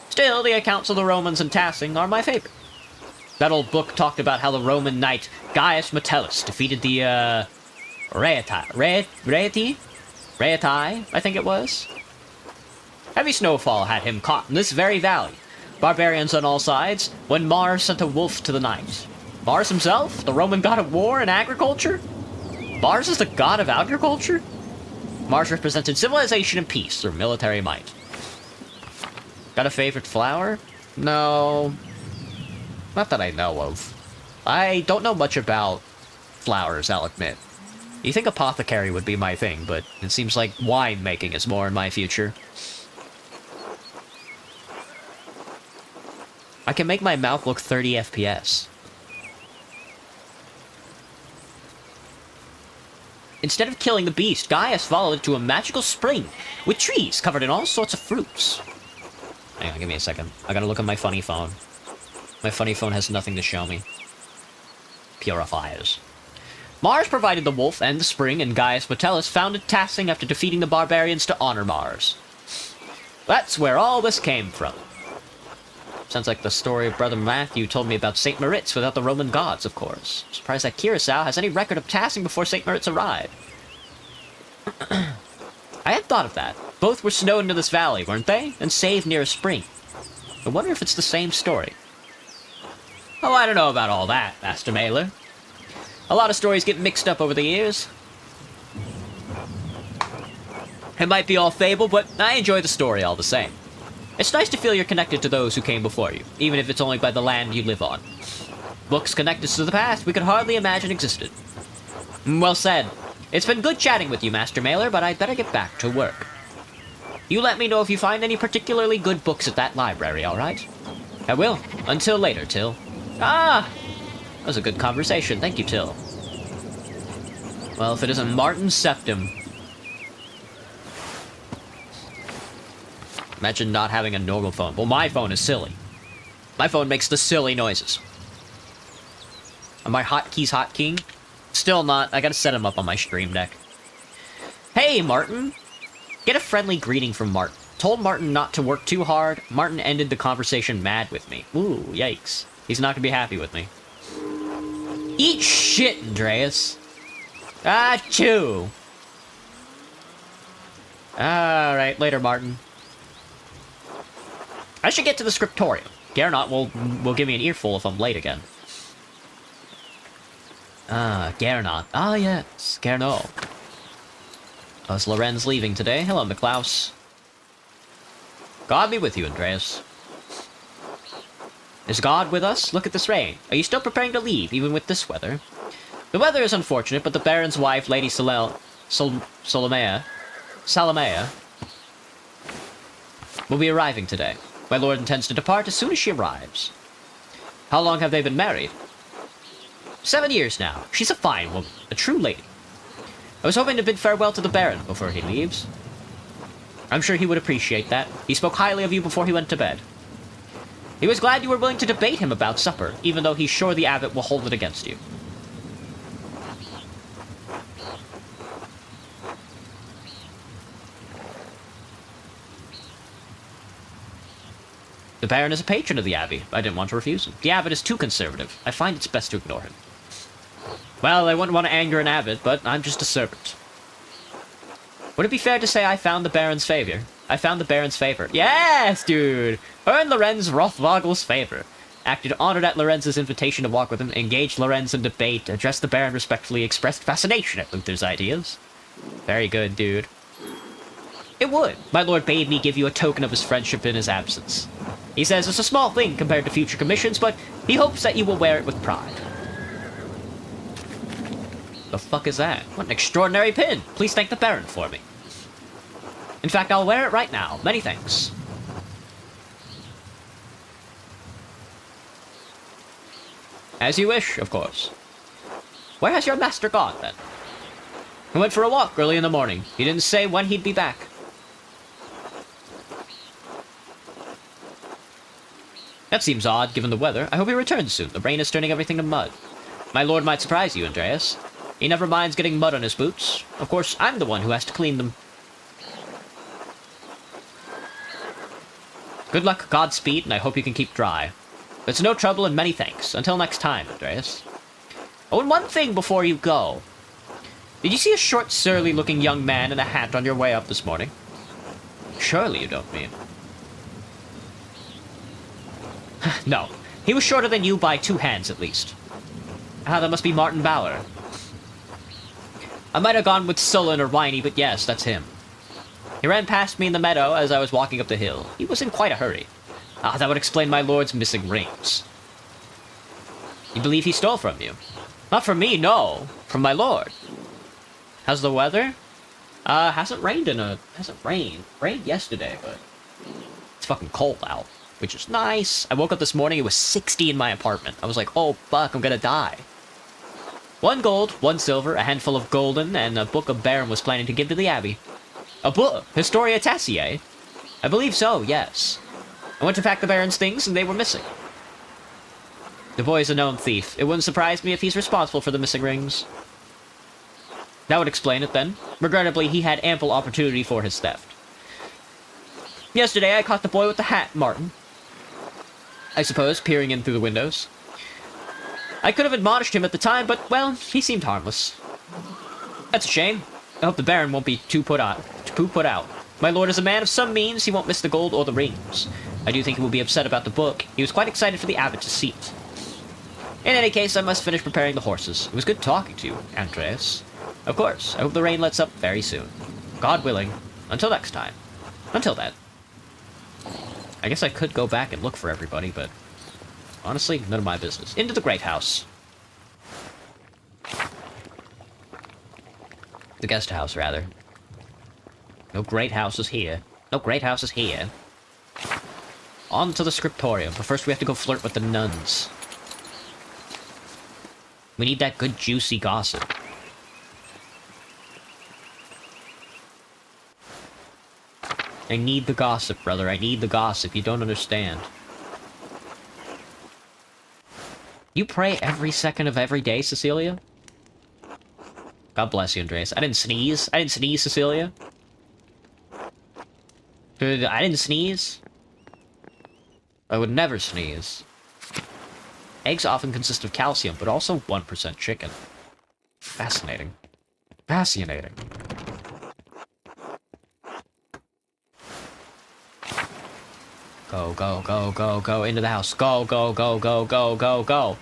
Still, the accounts of the Romans and Tassing are my favorite. That old book talked about how the Roman knight Gaius Metellus defeated the, Rhaetii, I think it was. Heavy snowfall had him caught in this very valley. Barbarians on all sides, when Mars sent a wolf to the night. Mars himself? The Roman god of war and agriculture? Mars is the god of agriculture? Mars represented civilization and peace through military might. Got a favorite flower? No. Not that I know of. I don't know much about flowers, I'll admit. You think apothecary would be my thing, but it seems like wine making is more in my future. I can make my mouth look 30 FPS. Instead of killing the beast, Gaius followed it to a magical spring with trees covered in all sorts of fruits. Hang on, give me a second. I gotta look at my funny phone. My funny phone has nothing to show me. Purifiers. Mars provided the wolf and the spring, and Gaius Metellus founded Tassing after defeating the barbarians to honor Mars. That's where all this came from. Sounds like the story Brother Matthew told me about St. Moritz without the Roman gods, of course. I'm surprised that Curacao has any record of Tassing before St. Moritz arrived. I had thought of that. Both were snowed into this valley, weren't they? And saved near a spring. I wonder if it's the same story. Oh, I don't know about all that, Master Mailer. A lot of stories get mixed up over the years. It might be all fable, but I enjoy the story all the same. It's nice to feel you're connected to those who came before you, even if it's only by the land you live on. Books connect us to the past we could hardly imagine existed. Well said. It's been good chatting with you, Master Mailer, but I'd better get back to work. You let me know if you find any particularly good books at that library, alright? I will. Until later, Till. Ah! That was a good conversation. Thank you, Till. Well, if it isn't Martin Septim. Imagine not having a normal phone. Well, my phone is silly. My phone makes the silly noises. Are my hotkeys hotkeying? Still not. I gotta set him up on my stream deck. Hey, Martin! Get a friendly greeting from Martin. Told Martin not to work too hard. Martin ended the conversation mad with me. Ooh, yikes. He's not gonna be happy with me. Eat shit, Andreas. Achoo! Alright, later, Martin. I should get to the scriptorium. Gernot will give me an earful if I'm late again. Gernot. Ah, yes, Gernot. Oh, is Lorenz leaving today? Hello, Niklaus. God be with you, Andreas. Is God with us? Look at this rain. Are you still preparing to leave, even with this weather? The weather is unfortunate, but the Baron's wife, Lady Salomea, will be arriving today. My lord intends to depart as soon as she arrives. How long have they been married? 7 years now. She's a fine woman, a true lady. I was hoping to bid farewell to the Baron before he leaves. I'm sure he would appreciate that. He spoke highly of you before he went to bed. He was glad you were willing to debate him about supper, even though he's sure the abbot will hold it against you. The Baron is a patron of the Abbey. I didn't want to refuse him. The Abbot is too conservative. I find it's best to ignore him. Well, I wouldn't want to anger an Abbot, but I'm just a servant. Would it be fair to say I found the Baron's favor? I found the Baron's favor. Yes, dude! Earned Lorenz Rothvogel's favor. Acted honored at Lorenz's invitation to walk with him, engaged Lorenz in debate, addressed the Baron respectfully, expressed fascination at Luther's ideas. Very good, dude. It would. My lord bade me give you a token of his friendship in his absence. He says it's a small thing compared to future commissions, but he hopes that you will wear it with pride. The fuck is that? What an extraordinary pin! Please thank the Baron for me. In fact, I'll wear it right now. Many thanks. As you wish, of course. Where has your master gone, then? He went for a walk early in the morning. He didn't say when he'd be back. That seems odd, given the weather. I hope he returns soon. The rain is turning everything to mud. My lord might surprise you, Andreas. He never minds getting mud on his boots. Of course, I'm the one who has to clean them. Good luck, Godspeed, and I hope you can keep dry. It's no trouble and many thanks. Until next time, Andreas. Oh, and one thing before you go. Did you see a short, surly-looking young man in a hat on your way up this morning? Surely you don't mean... No. He was shorter than you by 2 hands, at least. Ah, that must be Martin Bauer. I might have gone with sullen or whiny, but yes, that's him. He ran past me in the meadow as I was walking up the hill. He was in quite a hurry. Ah, that would explain my lord's missing rings. You believe he stole from you? Not from me, no. From my lord. How's the weather? Hasn't rained. Rained yesterday, but it's fucking cold out, which is nice. I woke up this morning, it was 60 in my apartment. I was like, oh fuck, I'm gonna die. 1 gold, 1 silver, a handful of golden, and a book of Baron was planning to give to the Abbey. A book? Historia Tassiae? I believe so, yes. I went to pack the Baron's things, and they were missing. The boy's a known thief. It wouldn't surprise me if he's responsible for the missing rings. That would explain it, then. Regrettably, he had ample opportunity for his theft. Yesterday, I caught the boy with the hat, Martin. I suppose, peering in through the windows. I could have admonished him at the time, but, well, he seemed harmless. That's a shame. I hope the Baron won't be too put out. My lord is a man of some means. He won't miss the gold or the rings. I do think he will be upset about the book. He was quite excited for the abbot to see it. In any case, I must finish preparing the horses. It was good talking to you, Andreas. Of course, I hope the rain lets up very soon. God willing. Until next time. Until then. I guess I could go back and look for everybody, but honestly, none of my business. Into the Great House. The guest house, rather. No great houses here. No great houses here. On to the scriptorium, but first we have to go flirt with the nuns. We need that good juicy gossip. I need the gossip, brother. I need the gossip. You don't understand. You pray every second of every day, Cecilia? God bless you, Andreas. I didn't sneeze. I didn't sneeze, Cecilia. Dude, I didn't sneeze. I would never sneeze. Eggs often consist of calcium, but also 1% chicken. Fascinating. Fascinating. Go, go, go, go, go, into the house. Go, go, go, go, go, go, go.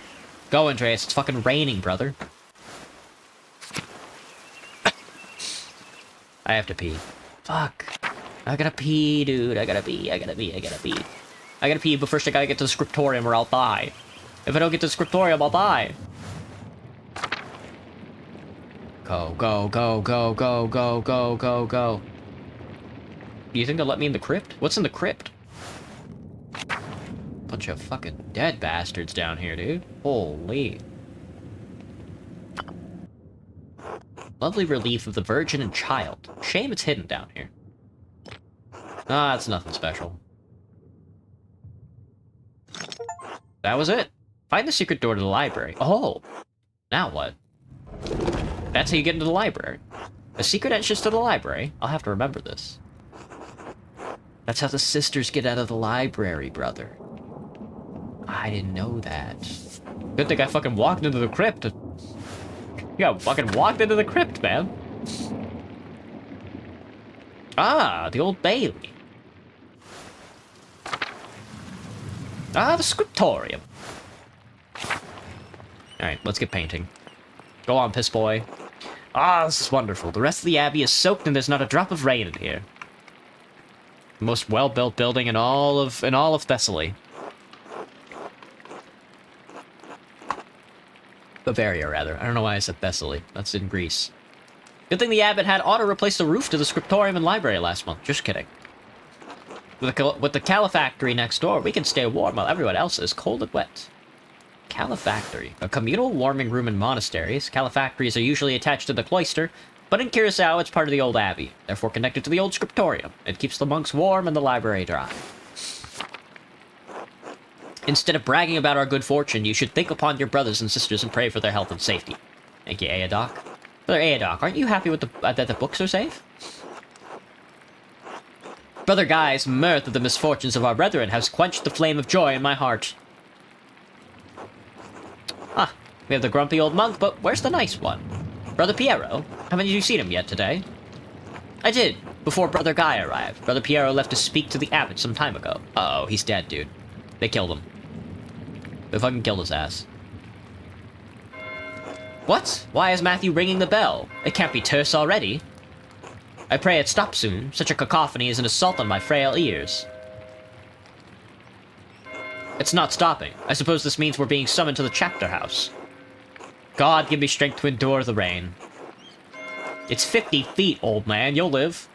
Go, Andreas, it's fucking raining, brother. I have to pee. Fuck. I gotta pee, dude. I gotta pee, I gotta pee, I gotta pee. I gotta pee, but first I gotta get to the scriptorium or I'll die. If I don't get to the scriptorium, I'll die. Go, go, go, go, go, go, go, go, go. Do you think they'll let me in the crypt? What's in the crypt? Bunch of fucking dead bastards down here, dude. Holy. Lovely relief of the Virgin and Child. Shame it's hidden down here. Ah, it's nothing special. That was it. Find the secret door to the library. Oh! Now what? That's how you get into the library. A secret entrance to the library? I'll have to remember this. That's how the sisters get out of the library, brother. I didn't know that. Good thing I fucking walked into the crypt. Yeah, fucking walked into the crypt, man. Ah, the Old Bailey. Ah, the scriptorium. Alright, let's get painting. Go on, piss boy. Ah, this is wonderful. The rest of the abbey is soaked and there's not a drop of rain in here. The most well-built building in all of Thessaly. Bavaria, rather. I don't know why I said Thessaly. That's in Greece. Good thing the abbot had auto-replace the roof to the scriptorium and library last month. Just kidding. With the calefactory next door, we can stay warm while everyone else is cold and wet. Calefactory. A communal warming room in monasteries. Calefactories are usually attached to the cloister, but in Curacao it's part of the old abbey, therefore connected to the old scriptorium. It keeps the monks warm and the library dry. Instead of bragging about our good fortune, you should think upon your brothers and sisters and pray for their health and safety. Thank you, Aedoc. Brother Aedoc, aren't you happy with that the books are safe? Brother Guy's mirth of the misfortunes of our brethren has quenched the flame of joy in my heart. Ah, we have the grumpy old monk, but where's the nice one? Brother Piero? Haven't you seen him yet today? I did, before Brother Guy arrived. Brother Piero left to speak to the abbot some time ago. Uh-oh, he's dead, dude. They killed him. They fucking killed his ass. What? Why is Matthew ringing the bell? It can't be terse already. I pray it stops soon. Such a cacophony is an assault on my frail ears. It's not stopping. I suppose this means we're being summoned to the chapter house. God, give me strength to endure the rain. It's 50 feet, old man. You'll live.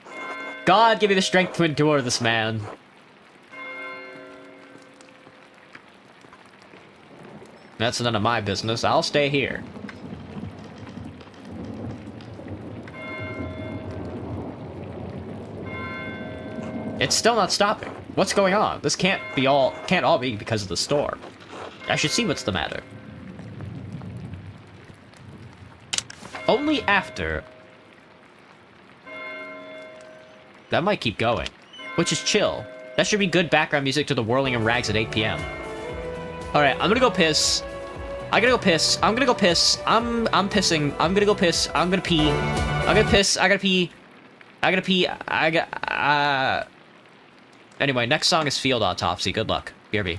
God, give me the strength to endure this, man. That's none of my business. I'll stay here. It's still not stopping. What's going on? This can't all be because of the storm. I should see what's the matter. Only after. That might keep going. Which is chill. That should be good background music to the whirling of rags at 8 p.m. Alright, I'm gonna go piss. I'm gonna go piss. I'm gonna go piss. I'm pissing. I'm gonna go piss. I'm gonna pee. I'm gonna piss. I gotta pee. I gotta pee. I got. Anyway, next song is Field Autopsy. Good luck. BRB.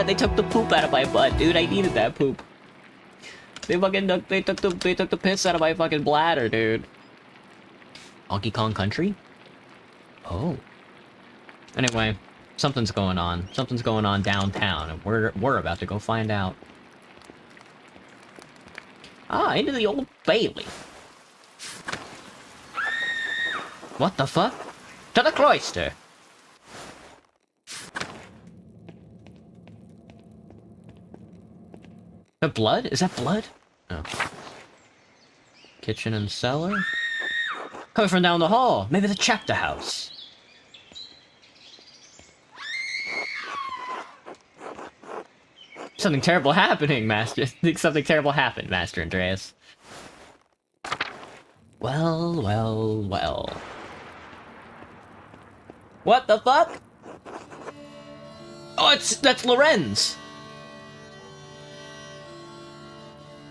They took the poop out of my butt, dude. I needed that poop. They took the piss out of my fucking bladder, dude. Donkey Kong Country? Oh. Anyway, something's going on. Something's going on downtown, and we're about to go find out. Ah, into the Old Bailey. What the fuck? To the cloister! The blood? Is that blood? Oh. Kitchen and cellar? Coming from down the hall. Maybe the chapter house. Something terrible happening, Master. I think something terrible happened, Master Andreas. Well, well, well. What the fuck? Oh, that's Lorenz!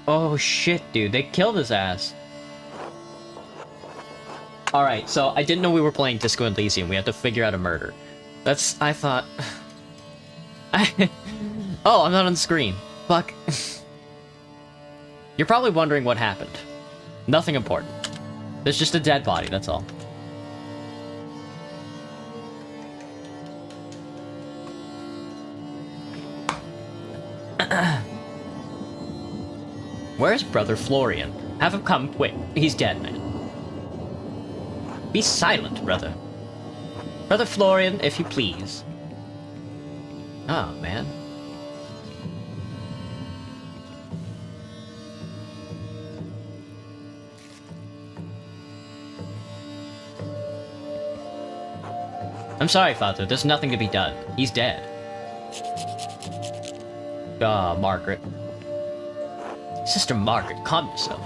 Oh shit, dude, they killed his ass. Alright, so I didn't know we were playing Disco Elysium. We had to figure out a murder. I thought... Oh, I'm not on the screen. Fuck. You're probably wondering what happened. Nothing important. There's just a dead body, that's all. Where's Brother Florian? Have him come. Wait, he's dead, man. Be silent, brother. Brother Florian, if you please. Oh, man. I'm sorry, Father. There's nothing to be done. He's dead. Ah, Margaret. Sister Margaret, calm yourself.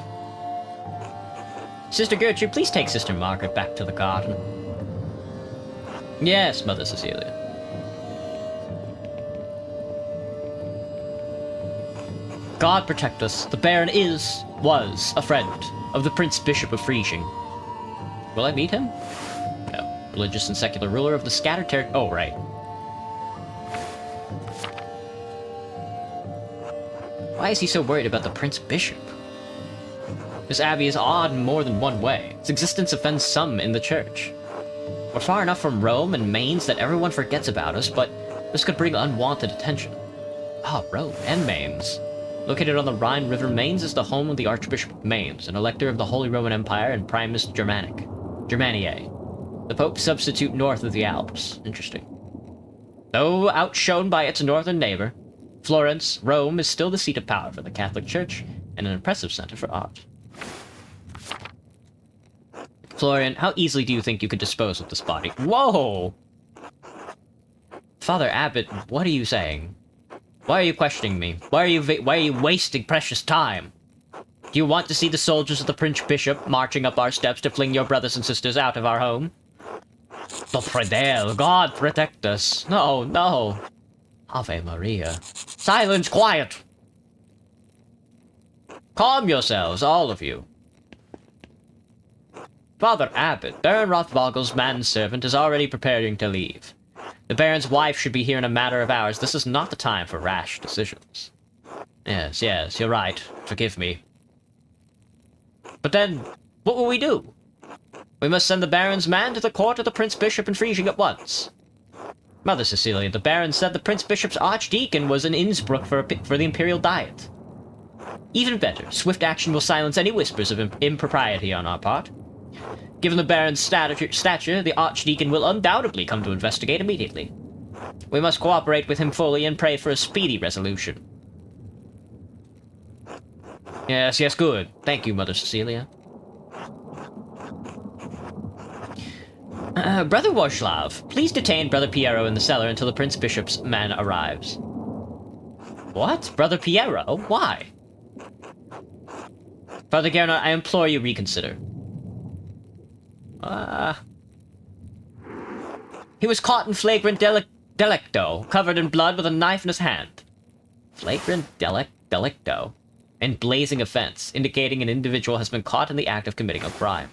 Sister Gertrude, please take Sister Margaret back to the garden. Yes, Mother Cecilia. God protect us. The Baron was a friend of the Prince Bishop of Friesing. Will I meet him? No. Religious and secular ruler of the scattered territory. Oh, right. Why is he so worried about the Prince Bishop? This abbey is odd in more than one way. Its existence offends some in the church. We're far enough from Rome and Mainz that everyone forgets about us, but this could bring unwanted attention. Ah, Rome and Mainz. Located on the Rhine River, Mainz is the home of the Archbishop of Mainz, an elector of the Holy Roman Empire and Primus Germaniae. The Pope substitute north of the Alps. Interesting. Though outshone by its northern neighbor, Florence, Rome is still the seat of power for the Catholic Church and an impressive center for art. Florian, how easily do you think you could dispose of this body? Whoa! Father Abbot, what are you saying? Why are you questioning me? Why are you wasting precious time? Do you want to see the soldiers of the Prince Bishop marching up our steps to fling your brothers and sisters out of our home? Dopredel, God protect us. No, no. Ave Maria. Silence, quiet! Calm yourselves, all of you. Father Abbot, Baron Rothvogel's manservant is already preparing to leave. The Baron's wife should be here in a matter of hours. This is not the time for rash decisions. Yes, yes, you're right. Forgive me. But then, what will we do? We must send the Baron's man to the court of the Prince Bishop in Friesing at once. Mother Cecilia, the Baron said the Prince Bishop's archdeacon was in Innsbruck for the Imperial Diet. Even better, swift action will silence any whispers of impropriety on our part. Given the Baron's stature, the archdeacon will undoubtedly come to investigate immediately. We must cooperate with him fully and pray for a speedy resolution. Yes, yes, good. Thank you, Mother Cecilia. Brother Warslav, please detain Brother Piero in the cellar until the Prince Bishop's man arrives. What? Brother Piero? Why? Father Gernot, I implore you reconsider. He was caught in flagrant delicto, covered in blood with a knife in his hand. Flagrant delicto. And blazing offense, indicating an individual has been caught in the act of committing a crime.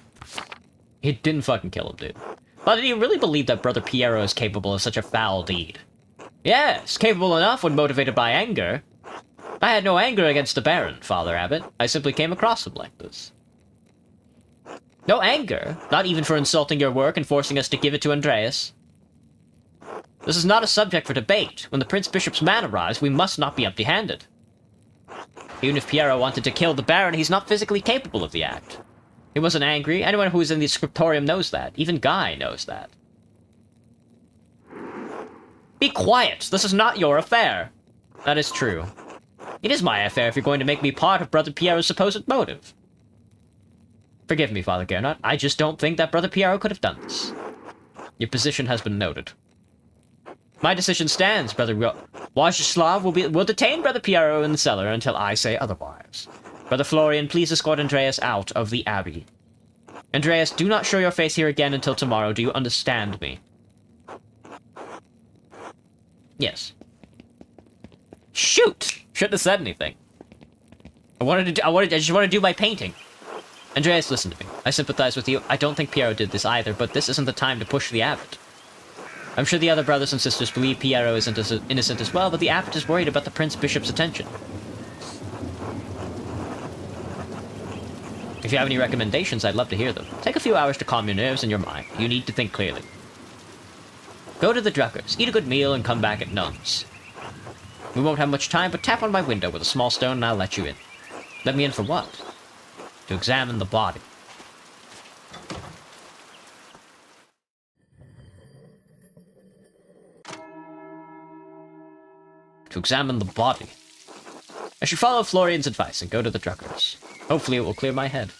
He didn't fucking kill him, dude. But did he really believe that Brother Piero is capable of such a foul deed? Yes, capable enough when motivated by anger. I had no anger against the Baron, Father Abbot. I simply came across him like this. No anger? Not even for insulting your work and forcing us to give it to Andreas? This is not a subject for debate. When the Prince Bishop's man arrives, we must not be empty-handed. Even if Piero wanted to kill the Baron, he's not physically capable of the act. He wasn't angry. Anyone who is in the scriptorium knows that. Even Guy knows that. Be quiet! This is not your affair! That is true. It is my affair if you're going to make me part of Brother Piero's supposed motive. Forgive me, Father Gernot. I just don't think that Brother Piero could have done this. Your position has been noted. My decision stands, Brother Władysław will detain Brother Piero in the cellar until I say otherwise. Brother Florian, please escort Andreas out of the Abbey. Andreas, do not show your face here again until tomorrow. Do you understand me? Yes. Shoot! Shouldn't have said anything. I just want to do my painting. Andreas, listen to me. I sympathize with you. I don't think Piero did this either, but this isn't the time to push the Abbot. I'm sure the other brothers and sisters believe Piero is innocent as well, but the Abbot is worried about the Prince Bishop's attention. If you have any recommendations, I'd love to hear them. Take a few hours to calm your nerves and your mind. You need to think clearly. Go to the Druckers, eat a good meal, and come back at Nuns. We won't have much time, but tap on my window with a small stone and I'll let you in. Let me in for what? To examine the body. To examine the body. I should follow Florian's advice and go to the Druckers. Hopefully it will clear my head.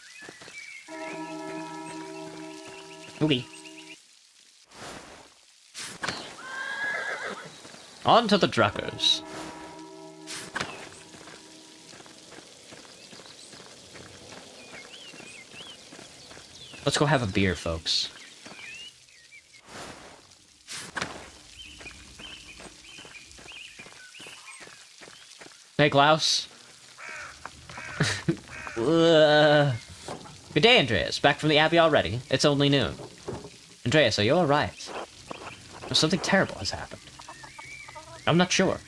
Okay. On to the Druckers. Let's go have a beer, folks. Hey, Klaus. Good day, Andreas. Back from the Abbey already? It's only noon. Andreas, are you alright? Something terrible has happened. I'm not sure.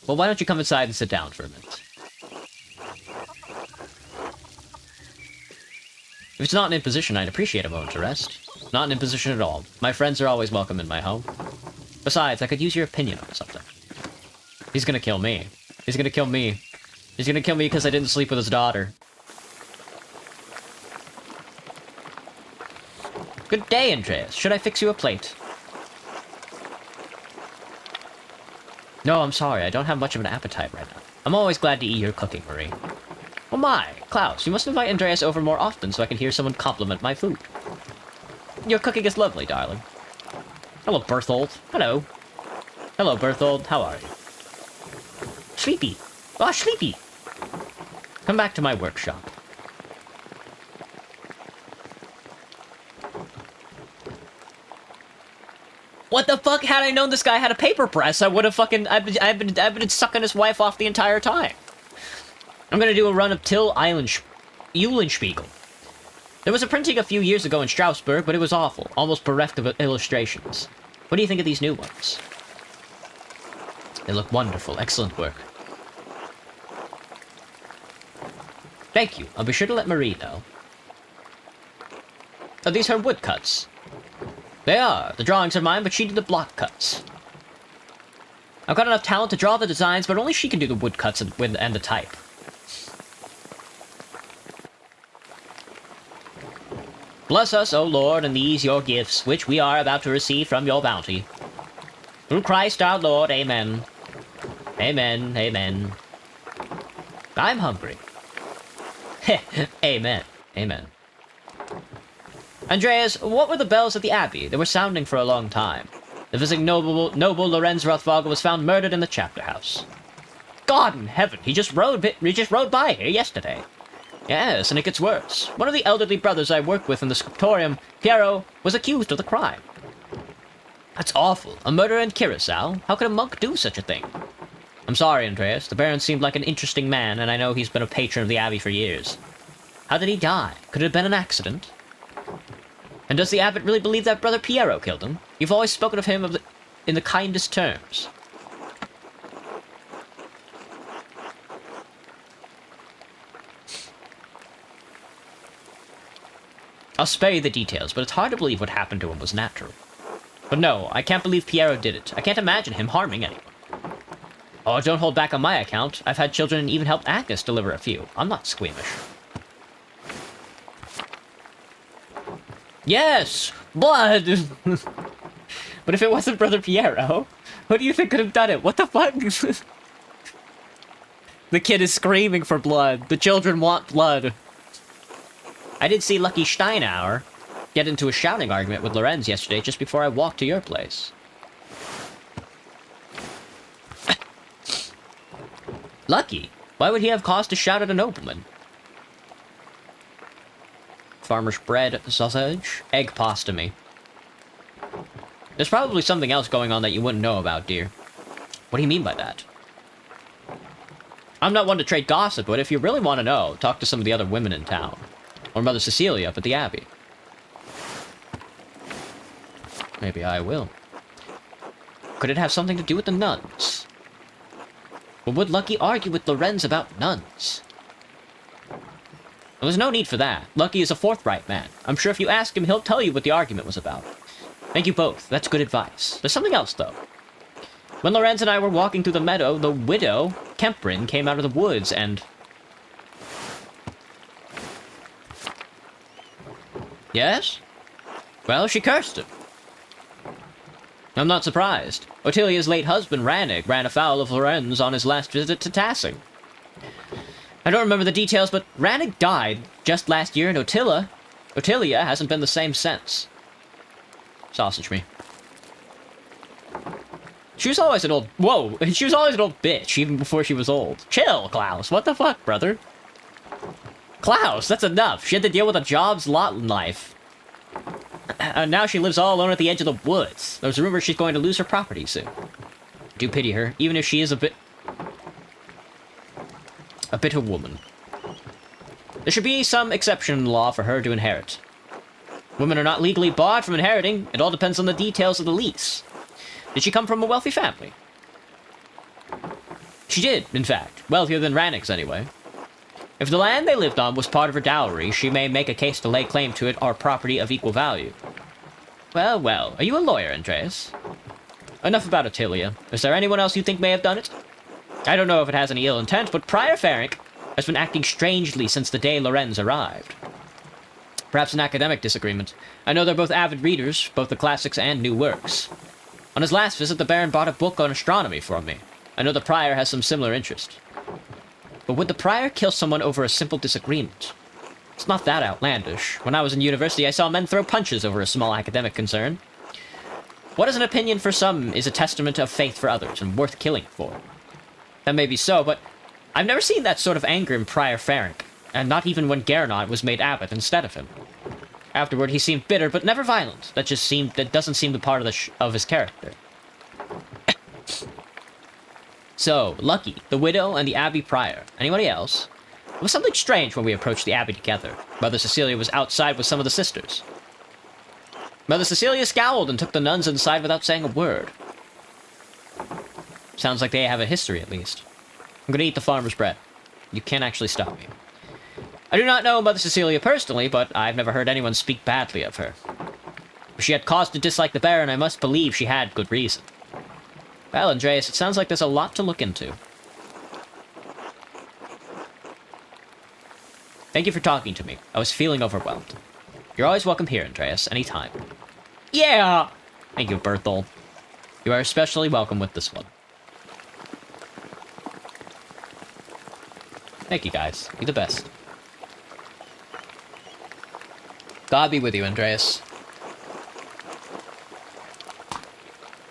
Well, why don't you come inside and sit down for a minute? If it's not an imposition, I'd appreciate a moment to rest. Not an imposition at all. My friends are always welcome in my home. Besides, I could use your opinion on something. He's gonna kill me. He's gonna kill me. He's gonna kill me because I didn't sleep with his daughter. Good day, Andreas. Should I fix you a plate? No, I'm sorry. I don't have much of an appetite right now. I'm always glad to eat your cooking, Marie. Oh my, Klaus, you must invite Andreas over more often so I can hear someone compliment my food. Your cooking is lovely, darling. Hello, Berthold. Hello. Hello, Berthold. How are you? Sleepy. Oh, sleepy. Come back to my workshop. What the fuck? Had I known this guy had a paper press, I would have fucking... I've been sucking his wife off the entire time. I'm gonna do a run of Till Eulenspiegel. There was a printing a few years ago in Strasbourg, but it was awful, almost bereft of illustrations. What do you think of these new ones? They look wonderful. Excellent work. Thank you. I'll be sure to let Marie know. Are these her woodcuts? They are. The drawings are mine, but she did the block cuts. I've got enough talent to draw the designs, but only she can do the woodcuts and the type. Bless us, O Lord, and these your gifts, which we are about to receive from your bounty. Through Christ our Lord, amen. Amen, amen. I'm hungry. Amen, amen. Andreas, what were the bells at the Abbey? They were sounding for a long time. The visiting noble Lorenz Rothvogel was found murdered in the chapter house. God in heaven, he just rode by here yesterday. Yes, and it gets worse. One of the elderly brothers I worked with in the scriptorium, Piero, was accused of the crime. That's awful. A murder in Curacao? How could a monk do such a thing? I'm sorry, Andreas. The Baron seemed like an interesting man, and I know he's been a patron of the Abbey for years. How did he die? Could it have been an accident? And does the Abbot really believe that Brother Piero killed him? You've always spoken of him in the kindest terms. I'll spare you the details, but it's hard to believe what happened to him was natural. But no, I can't believe Piero did it. I can't imagine him harming anyone. Oh, don't hold back on my account. I've had children and even helped Agnes deliver a few. I'm not squeamish. Yes! Blood! But if it wasn't Brother Piero, who do you think could have done it? What the fuck? The kid is screaming for blood. The children want blood. I did see Lucky Steinauer get into a shouting argument with Lorenz yesterday just before I walked to your place. Lucky? Why would he have cause to shout at a nobleman? Farmer's bread, sausage, egg pasta me. There's probably something else going on that you wouldn't know about, dear. What do you mean by that? I'm not one to trade gossip, but if you really want to know, talk to some of the other women in town. Or Mother Cecilia up at the Abbey. Maybe I will. Could it have something to do with the nuns? But would Lucky argue with Lorenz about nuns? There was no need for that. Lucky is a forthright man. I'm sure if you ask him, he'll tell you what the argument was about. Thank you both. That's good advice. There's something else, though. When Lorenz and I were walking through the meadow, the widow, Kemprin, came out of the woods and... Yes? Well, she cursed him. I'm not surprised. Ottilia's late husband, Rannig, ran afoul of Lorenz on his last visit to Tassing. I don't remember the details, but Rannig died just last year, and Ottilia hasn't been the same since. Sausage me. She was always an old... Whoa! She was always an old bitch, even before she was old. Chill, Klaus. What the fuck, brother? Klaus, that's enough. She had to deal with a job's lot in life. And now she lives all alone at the edge of the woods. There's rumors she's going to lose her property soon. Do pity her, even if she is a bitter woman. There should be some exception in the law for her to inherit. Women are not legally barred from inheriting. It all depends on the details of the lease. Did she come from a wealthy family? She did, in fact. Wealthier than Rannig's, anyway. If the land they lived on was part of her dowry, she may make a case to lay claim to it or property of equal value. Well, well. Are you a lawyer, Andreas? Enough about Ottilia. Is there anyone else you think may have done it? I don't know if it has any ill intent, but Prior Ferenc has been acting strangely since the day Lorenz arrived. Perhaps an academic disagreement. I know they're both avid readers, both the classics and new works. On his last visit, the Baron bought a book on astronomy for me. I know the Prior has some similar interest. But would the Prior kill someone over a simple disagreement? It's not that outlandish. When I was in university, I saw men throw punches over a small academic concern. What is an opinion for some is a testament of faith for others, and worth killing for. That may be so, but I've never seen that sort of anger in Prior Ferenc, and not even when Gernot was made abbot instead of him. Afterward, he seemed bitter, but never violent. That doesn't seem the part of his character. So, Lucky, the widow, and the Abbey Prior. Anybody else? It was something strange when we approached the Abbey together. Mother Cecilia was outside with some of the sisters. Mother Cecilia scowled and took the nuns inside without saying a word. Sounds like they have a history, at least. I'm gonna eat the farmer's bread. You can't actually stop me. I do not know Mother Cecilia personally, but I've never heard anyone speak badly of her. If she had cause to dislike the Baron, I must believe she had good reason. Well, Andreas, it sounds like there's a lot to look into. Thank you for talking to me. I was feeling overwhelmed. You're always welcome here, Andreas, anytime. Yeah! Thank you, Berthold. You are especially welcome with this one. Thank you, guys. You're the best. God be with you, Andreas.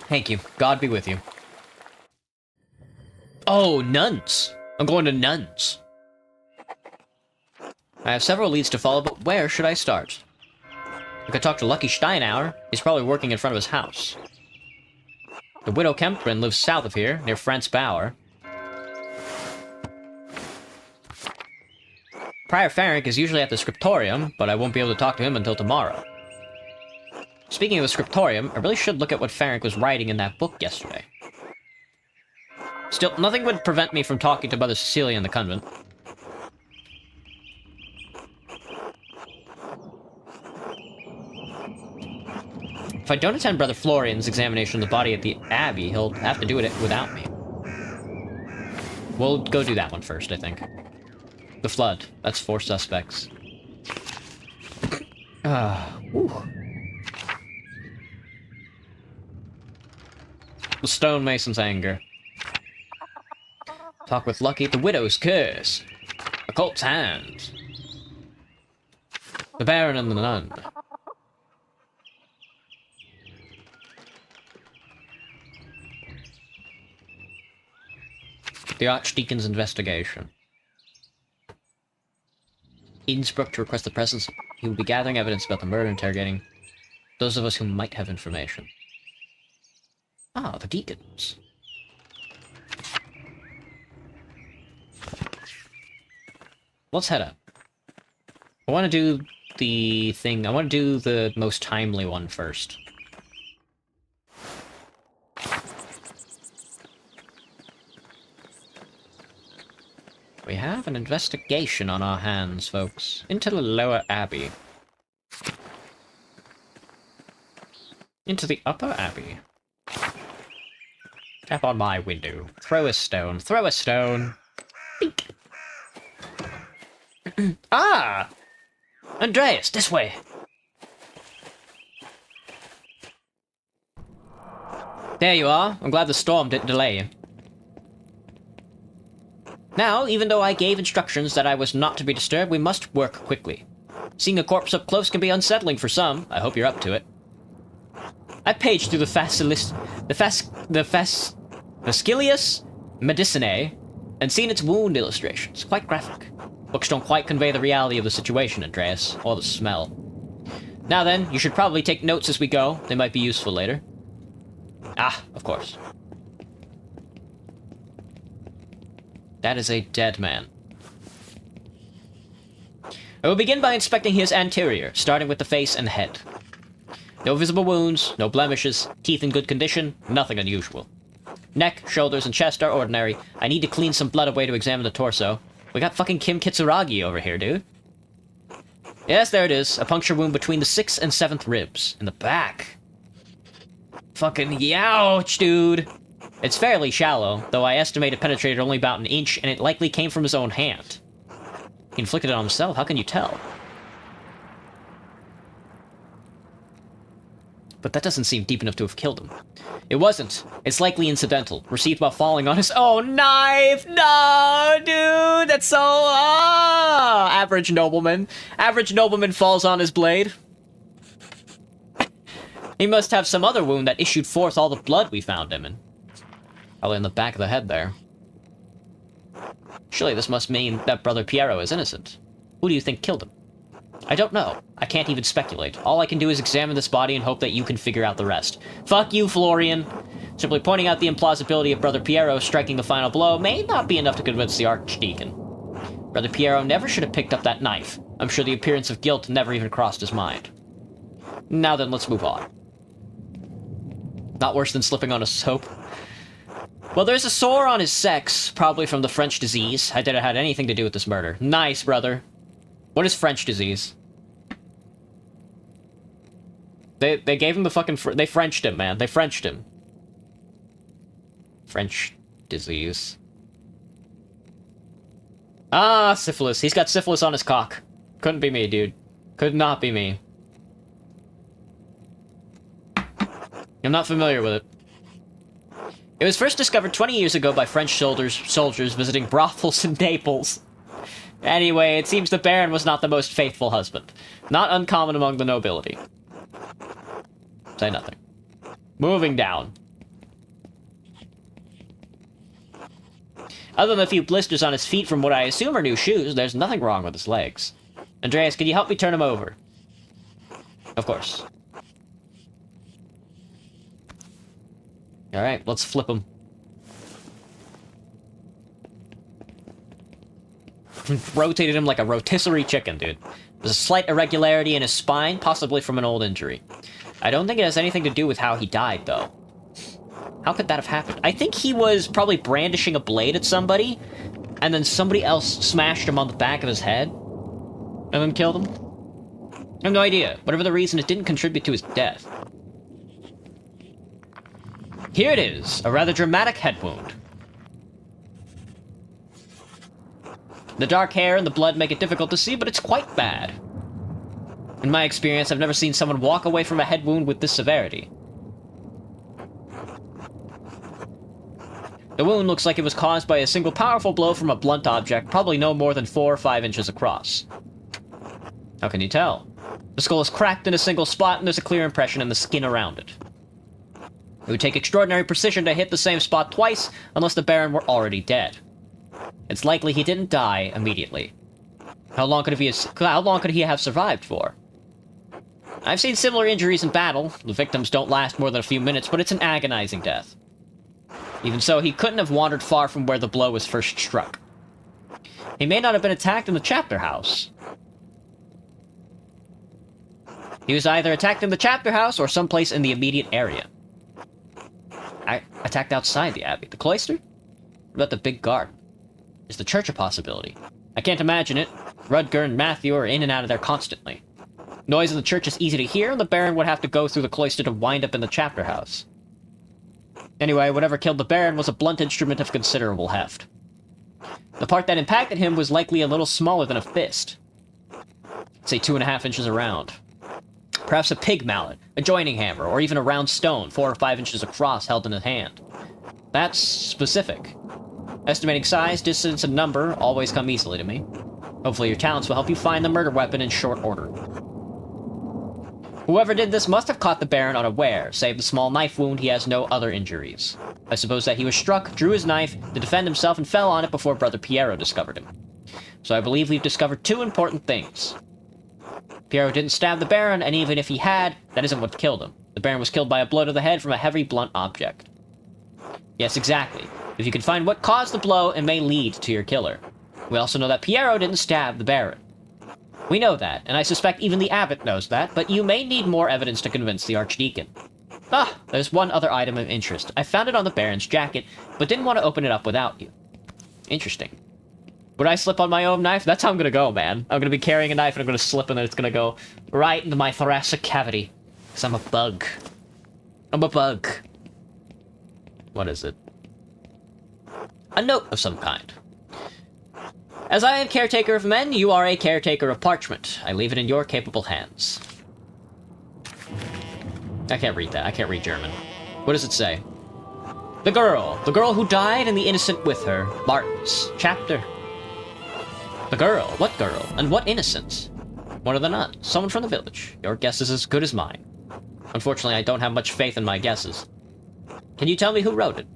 Thank you. God be with you. Oh, nuns. I'm going to nuns. I have several leads to follow, but where should I start? I could talk to Lucky Steinauer. He's probably working in front of his house. The widow Kemprin lives south of here, near Franz Bauer. Prior Ferenc is usually at the scriptorium, but I won't be able to talk to him until tomorrow. Speaking of the scriptorium, I really should look at what Ferenc was writing in that book yesterday. Still, nothing would prevent me from talking to Mother Cecilia in the convent. If I don't attend Brother Florian's examination of the body at the Abbey, he'll have to do it without me. We'll go do that one first, I think. The Flood. That's 4 suspects. Whew. The Stonemason's anger. Talk with Lucky. The Widow's curse. The Colt's hand. The Baron and the Nun. The Archdeacon's investigation. Innsbruck to request the presence. He will be gathering evidence about the murder, interrogating those of us who might have information. Ah, the deacons. Let's head up. I want to do the thing. I want to do the most timely one first. We have an investigation on our hands, folks. Into the lower abbey. Into the upper abbey. Tap on my window. Throw a stone. Throw a stone. Beak. Ah! Andreas, this way! There you are. I'm glad the storm didn't delay you. Now, even though I gave instructions that I was not to be disturbed, we must work quickly. Seeing a corpse up close can be unsettling for some. I hope you're up to it. I paged through the Fascilius Medicinae and seen its wound illustrations. Quite graphic. Books don't quite convey the reality of the situation, Andreas, or the smell. Now then, you should probably take notes as we go. They might be useful later. Ah, of course. That is a dead man. I will begin by inspecting his anterior, starting with the face and head. No visible wounds, no blemishes, teeth in good condition, nothing unusual. Neck, shoulders, and chest are ordinary. I need to clean some blood away to examine the torso. We got fucking Kim Kitsuragi over here, dude. Yes, there it is. A puncture wound between the 6th and 7th ribs. In the back. Fucking youch, dude. It's fairly shallow, though I estimate it penetrated only about an inch, and it likely came from his own hand. He inflicted it on himself, how can you tell? But that doesn't seem deep enough to have killed him. It wasn't. It's likely incidental, received while falling on his own knife! No, dude! That's so... average nobleman. Average nobleman falls on his blade. He must have some other wound that issued forth all the blood we found him in. Probably in the back of the head there. Surely this must mean that Brother Piero is innocent. Who do you think killed him? I don't know. I can't even speculate. All I can do is examine this body and hope that you can figure out the rest. Fuck you, Florian! Simply pointing out the implausibility of Brother Piero striking the final blow may not be enough to convince the Archdeacon. Brother Piero never should have picked up that knife. I'm sure the appearance of guilt never even crossed his mind. Now then, let's move on. Not worse than slipping on a soap. Well, there's a sore on his sex, probably from the French disease. I doubt it had anything to do with this murder. Nice, brother. What is French disease? They gave him the fucking... they Frenched him, man. They Frenched him. French disease. Ah, syphilis. He's got syphilis on his cock. Couldn't be me, dude. Could not be me. I'm not familiar with it. It was first discovered 20 years ago by French soldiers visiting brothels in Naples. Anyway, it seems the Baron was not the most faithful husband. Not uncommon among the nobility. Say nothing. Moving down. Other than a few blisters on his feet from what I assume are new shoes, there's nothing wrong with his legs. Andreas, can you help me turn him over? Of course. Alright, let's flip him. Rotated him like a rotisserie chicken, dude. There's a slight irregularity in his spine, possibly from an old injury. I don't think it has anything to do with how he died, though. How could that have happened? I think he was probably brandishing a blade at somebody, and then somebody else smashed him on the back of his head, and then killed him. I have no idea. Whatever the reason, it didn't contribute to his death. Here it is, a rather dramatic head wound. The dark hair and the blood make it difficult to see, but it's quite bad. In my experience, I've never seen someone walk away from a head wound with this severity. The wound looks like it was caused by a single powerful blow from a blunt object, probably no more than 4 or 5 inches across. How can you tell? The skull is cracked in a single spot, and there's a clear impression in the skin around it. It would take extraordinary precision to hit the same spot twice, unless the Baron were already dead. It's likely he didn't die immediately. How long could he have survived for? I've seen similar injuries in battle. The victims don't last more than a few minutes, but it's an agonizing death. Even so, he couldn't have wandered far from where the blow was first struck. He may not have been attacked in the chapter house. He was either attacked in the chapter house or someplace in the immediate area. Attacked outside the abbey. The cloister? What about the big garden? Is the church a possibility? I can't imagine it. Rudger and Matthew are in and out of there constantly. Noise in the church is easy to hear, and the Baron would have to go through the cloister to wind up in the chapter house. Anyway, whatever killed the Baron was a blunt instrument of considerable heft. The part that impacted him was likely a little smaller than a fist. Say 2.5 inches around. Perhaps a pig mallet, a joining hammer, or even a round stone 4 or 5 inches across held in a hand. That's specific. Estimating size, distance, and number always come easily to me. Hopefully your talents will help you find the murder weapon in short order. Whoever did this must have caught the Baron unaware. Save the small knife wound, he has no other injuries. I suppose that he was struck, drew his knife to defend himself, and fell on it before Brother Piero discovered him. So I believe we've discovered 2 important things. Piero didn't stab the Baron, and even if he had, that isn't what killed him. The Baron was killed by a blow to the head from a heavy, blunt object. Yes, exactly. If you can find what caused the blow, it may lead to your killer. We also know that Piero didn't stab the Baron. We know that, and I suspect even the abbot knows that, but you may need more evidence to convince the archdeacon. Ah, there's one other item of interest. I found it on the Baron's jacket, but didn't want to open it up without you. Interesting. Would I slip on my own knife? That's how I'm gonna go, man. I'm gonna be carrying a knife and I'm gonna slip and then it's gonna go right into my thoracic cavity. Because I'm a bug. I'm a bug. What is it? A note of some kind. As I am caretaker of men, you are a caretaker of parchment. I leave it in your capable hands. I can't read that. I can't read German. What does it say? The girl who died and the innocent with her. Martin's chapter. The girl? What girl? And what innocence? One of the nuns. Someone from the village. Your guess is as good as mine. Unfortunately, I don't have much faith in my guesses. Can you tell me who wrote it?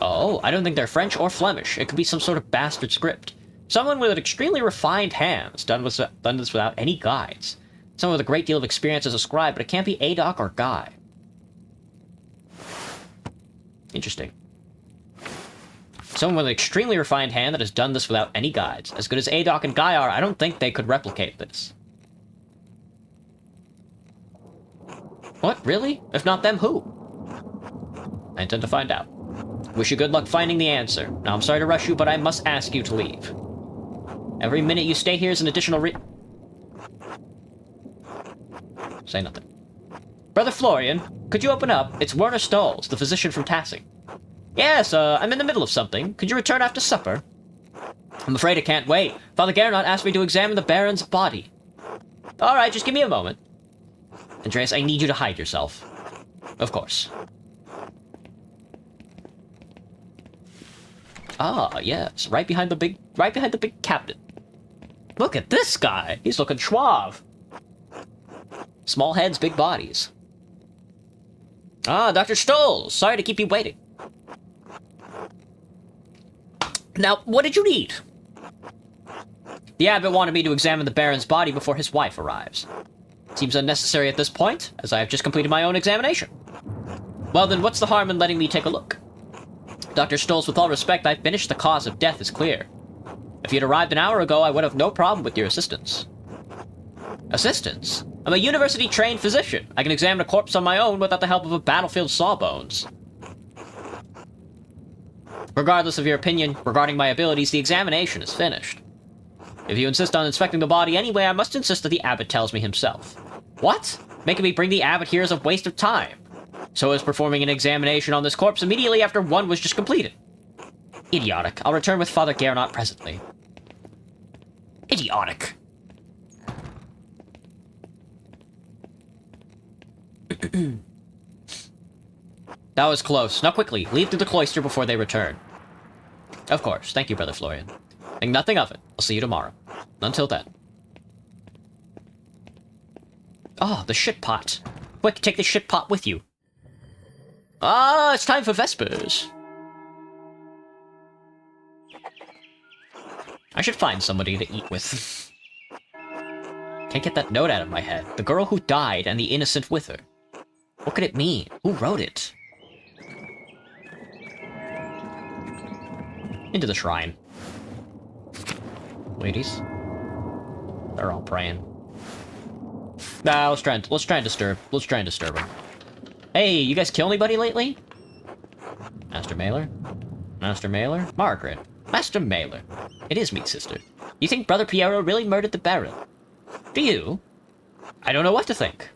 Oh, I don't think they're French or Flemish. It could be some sort of bastard script. Someone with an extremely refined hand has done this without any guides. Someone with a great deal of experience as a scribe, but it can't be Adok or Guy. Interesting. Someone with an extremely refined hand that has done this without any guides. As good as Adok and Guy are, I don't think they could replicate this. What, really? If not them, who? I intend to find out. Wish you good luck finding the answer. Now, I'm sorry to rush you, but I must ask you to leave. Every minute you stay here is an additional Say nothing. Brother Florian, could you open up? It's Werner Stolz, the physician from Tassing. Yes, I'm in the middle of something. Could you return after supper? I'm afraid I can't wait. Father Gernot asked me to examine the Baron's body. Alright, just give me a moment. Andreas, I need you to hide yourself. Of course. Ah, yes, right behind the big captain. Look at this guy. He's looking suave. Small heads, big bodies. Ah, Dr. Stolz. Sorry to keep you waiting. Now, what did you need? The abbot wanted me to examine the Baron's body before his wife arrives. Seems unnecessary at this point, as I have just completed my own examination. Well then, what's the harm in letting me take a look? Dr. Stolz, with all respect, I've finished. The cause of death is clear. If you'd arrived an hour ago, I would have no problem with your assistance. Assistance? I'm a university-trained physician. I can examine a corpse on my own without the help of a battlefield sawbones. Regardless of your opinion regarding my abilities, the examination is finished. If you insist on inspecting the body anyway, I must insist that the abbot tells me himself. What? Making me bring the abbot here is a waste of time. So is performing an examination on this corpse immediately after one was just completed. Idiotic. I'll return with Father Garnot presently. Idiotic. That was close. Now quickly, leave through the cloister before they return. Of course. Thank you, Brother Florian. Think nothing of it. I'll see you tomorrow. Until then. Oh, the shit pot. Quick, take the shit pot with you. Ah, it's time for Vespers. I should find somebody to eat with. Can't get that note out of my head. The girl who died and the innocent with her. What could it mean? Who wrote it? Into the shrine. Ladies. They're all praying. Nah, let's try and disturb them. Hey, you guys kill anybody lately? Master Mailer? Master Mailer? Margaret. Master Mailer. It is me, sister. You think Brother Piero really murdered the Baron? Do you? I don't know what to think.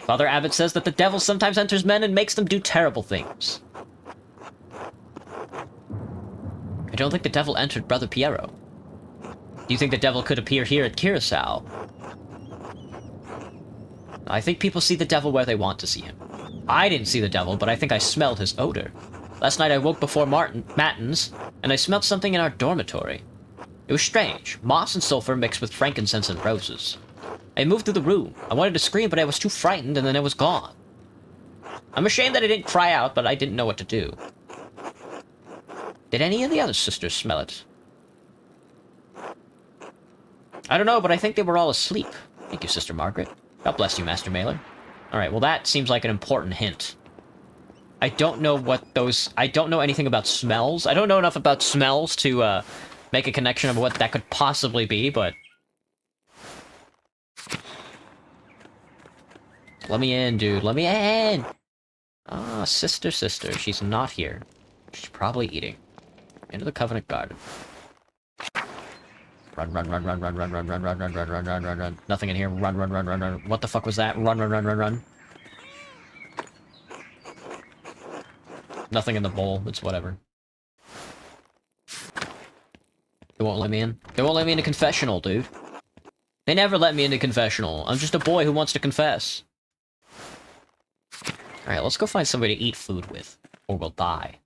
Father Abbot says that the devil sometimes enters men and makes them do terrible things. I don't think the devil entered Brother Piero. Do you think the devil could appear here at Curacao? I think people see the devil where they want to see him. I didn't see the devil, but I think I smelled his odor. Last night I woke before matins, and I smelled something in our dormitory. It was strange. Moss and sulfur mixed with frankincense and roses. I moved through the room. I wanted to scream, but I was too frightened, and then it was gone. I'm ashamed that I didn't cry out, but I didn't know what to do. Did any of the other sisters smell it? I don't know, but I think they were all asleep. Thank you, Sister Margaret. God bless you, Master Mailer. Alright, well that seems like an important hint. I don't know what those... I don't know anything about smells. I don't know enough about smells to, make a connection of what that could possibly be, but... Let me in, dude. Let me in! Ah, sister. She's not here. She's probably eating. Into the Covenant Garden. Run. Nothing in here. Run. What the fuck was that? Run. Nothing in the bowl. It's whatever. They won't let me in. They won't let me into confessional, dude. They never let me into confessional. I'm just a boy who wants to confess. Alright, let's go find somebody to eat food with. Or we'll die.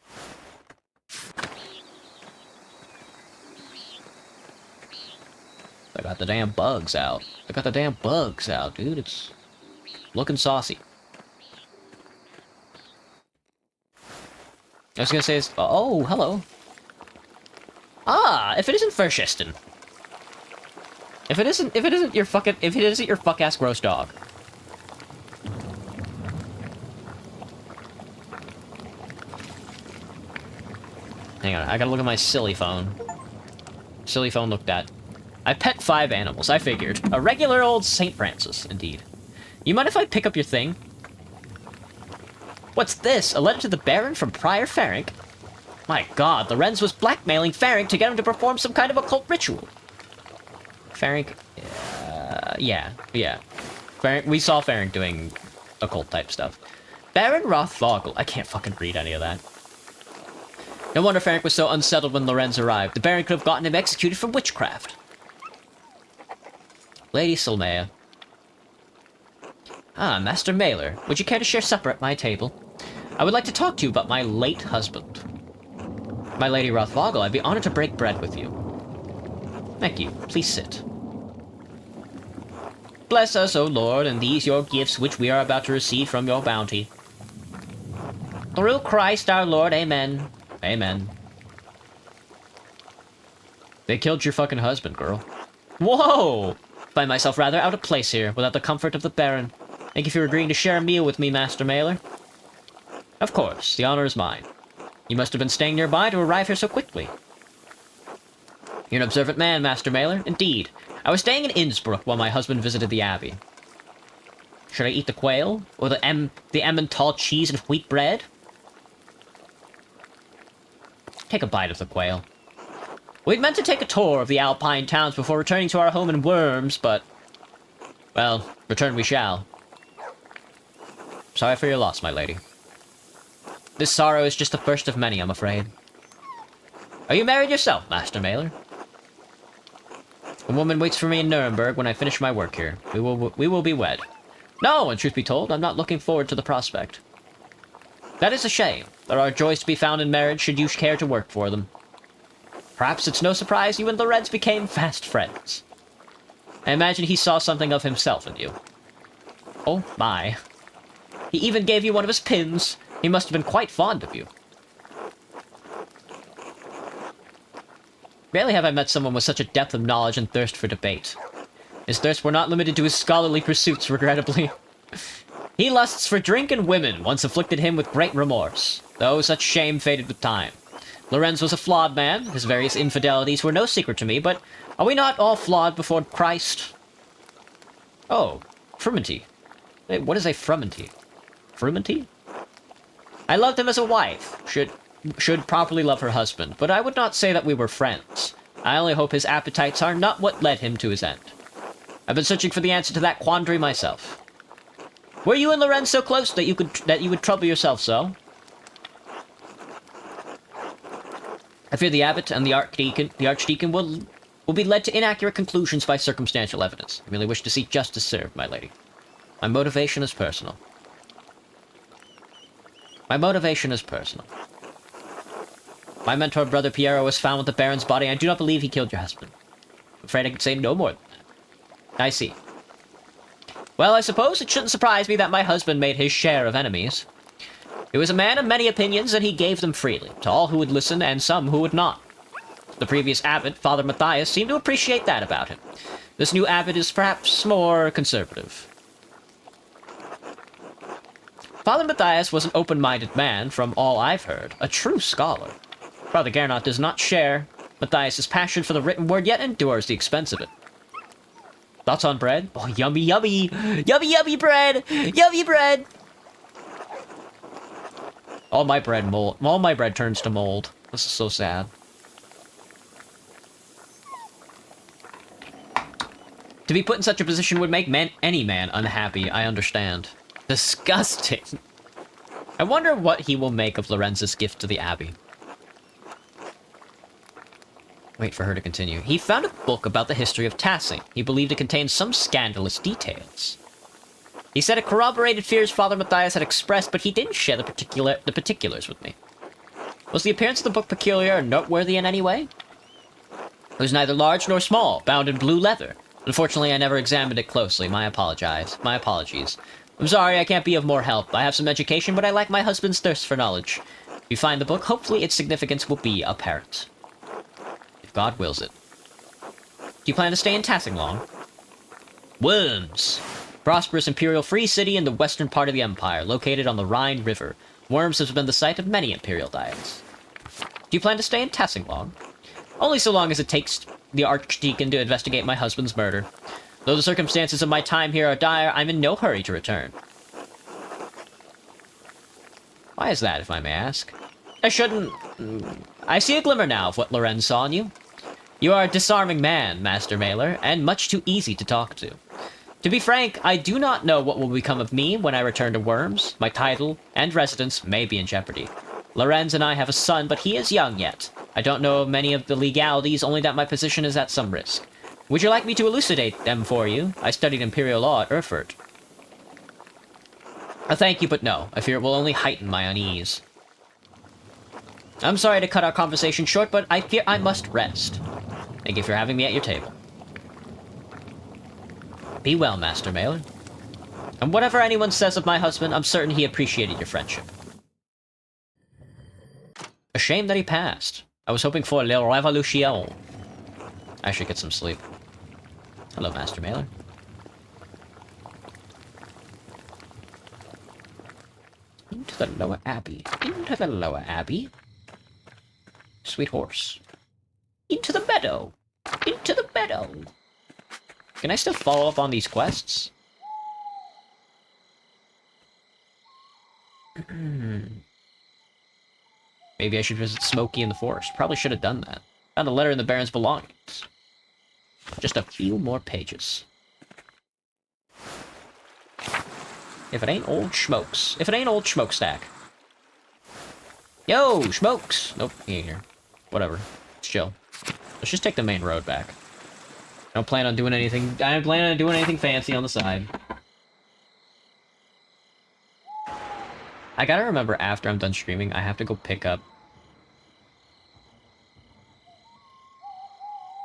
I got the damn bugs out. Dude. It's looking saucy. I was gonna say, oh, hello. Ah, if it isn't Verschisten. If it isn't your fuck-ass gross dog. Hang on, I gotta look at my silly phone. Silly phone looked at. I pet 5 animals, I figured. A regular old St. Francis, indeed. You mind if I pick up your thing? What's this? A letter to the Baron from Prior Ferenc? My god, Lorenz was blackmailing Ferenc to get him to perform some kind of occult ritual. Ferenc... yeah. Ferenc, we saw Ferenc doing occult-type stuff. Baron Rothvogel. I can't fucking read any of that. No wonder Ferenc was so unsettled when Lorenz arrived. The Baron could have gotten him executed for witchcraft. Lady Solmea. Ah, Master Mailer. Would you care to share supper at my table? I would like to talk to you about my late husband. My Lady Rothvogel, I'd be honored to break bread with you. Thank you. Please sit. Bless us, O Lord, and these your gifts which we are about to receive from your bounty. Through Christ our Lord, amen. Amen. They killed your fucking husband, girl. Whoa! Find myself rather out of place here, without the comfort of the Baron. Thank you for agreeing to share a meal with me, Master Mailer. Of course, the honor is mine. You must have been staying nearby to arrive here so quickly. You're an observant man, Master Mailer. Indeed. I was staying in Innsbruck while my husband visited the Abbey. Should I eat the quail? Or the Emmental cheese and wheat bread? Take a bite of the quail. We'd meant to take a tour of the Alpine towns before returning to our home in Worms, but... well, return we shall. Sorry for your loss, my lady. This sorrow is just the first of many, I'm afraid. Are you married yourself, Master Mailer? A woman waits for me in Nuremberg when I finish my work here. We will be wed. No, and truth be told, I'm not looking forward to the prospect. That is a shame. There are joys to be found in marriage should you care to work for them. Perhaps it's no surprise you and Lorenz became fast friends. I imagine he saw something of himself in you. Oh my. He even gave you one of his pins. He must have been quite fond of you. Rarely have I met someone with such a depth of knowledge and thirst for debate. His thirsts were not limited to his scholarly pursuits, regrettably. He lusts for drink and women once afflicted him with great remorse, though such shame faded with time. Lorenz was a flawed man. His various infidelities were no secret to me, but are we not all flawed before Christ? Oh, frumenty. Hey, what is a frumenty? Frumenty? I loved him as a wife. Should properly love her husband, but I would not say that we were friends. I only hope his appetites are not what led him to his end. I've been searching for the answer to that quandary myself. Were you and Lorenz so close that you would trouble yourself so? I fear the abbot and the archdeacon will be led to inaccurate conclusions by circumstantial evidence. I really wish to see justice served, my lady. My motivation is personal. My motivation is personal. My mentor, Brother Piero, was found with the Baron's body. I do not believe he killed your husband. I'm afraid I could say no more than that. I see. Well, I suppose it shouldn't surprise me that my husband made his share of enemies. He was a man of many opinions, and he gave them freely, to all who would listen and some who would not. The previous abbot, Father Matthias, seemed to appreciate that about him. This new abbot is perhaps more conservative. Father Matthias was an open-minded man, from all I've heard, a true scholar. Father Gernot does not share Matthias' passion for the written word, yet endures the expense of it. Thoughts on bread? Oh, yummy, yummy! Yummy, yummy bread! Yummy bread! All my bread turns to mold. This is so sad. To be put in such a position would make any man unhappy, I understand. Disgusting. I wonder what he will make of Lorenz's gift to the Abbey. Wait for her to continue. He found a book about the history of Tassing. He believed it contained some scandalous details. He said it corroborated fears Father Matthias had expressed, but he didn't share the particulars with me. Was the appearance of the book peculiar or noteworthy in any way? It was neither large nor small, bound in blue leather. Unfortunately, I never examined it closely. My apologies. I'm sorry I can't be of more help. I have some education, but I lack my husband's thirst for knowledge. If you find the book, hopefully its significance will be apparent. If God wills it. Do you plan to stay in Tassing long? Worms. Prosperous imperial free city in the western part of the empire, located on the Rhine River. Worms has been the site of many imperial diets. Do you plan to stay in Tassing long? Only so long as it takes the archdeacon to investigate my husband's murder. Though the circumstances of my time here are dire, I'm in no hurry to return. Why is that, if I may ask? I shouldn't... I see a glimmer now of what Lorenz saw in you. You are a disarming man, Master Mailer, and much too easy to talk to. To be frank, I do not know what will become of me when I return to Worms. My title and residence may be in jeopardy. Lorenz and I have a son, but he is young yet. I don't know many of the legalities, only that my position is at some risk. Would you like me to elucidate them for you? I studied imperial law at Erfurt. Thank you, but no. I fear it will only heighten my unease. I'm sorry to cut our conversation short, but I fear I must rest. Thank you for having me at your table. Be well, Master Mailer. And whatever anyone says of my husband, I'm certain he appreciated your friendship. A shame that he passed. I was hoping for La Revolution. I should get some sleep. Hello, Master Mailer. Into the lower abbey. Into the lower abbey. Sweet horse. Into the meadow. Into the meadow. Can I still follow up on these quests? Maybe I should visit Smokey in the forest. Probably should have done that. Found a letter in the Baron's belongings. Just a few more pages. If it ain't old Schmokes. If it ain't old Smokestack. Yo, Schmokes! Nope, he ain't here. Whatever. Let's chill. Let's just take the main road back. I don't plan on doing anything. I don't plan on doing anything fancy on the side. I gotta remember after I'm done streaming, I have to go pick up.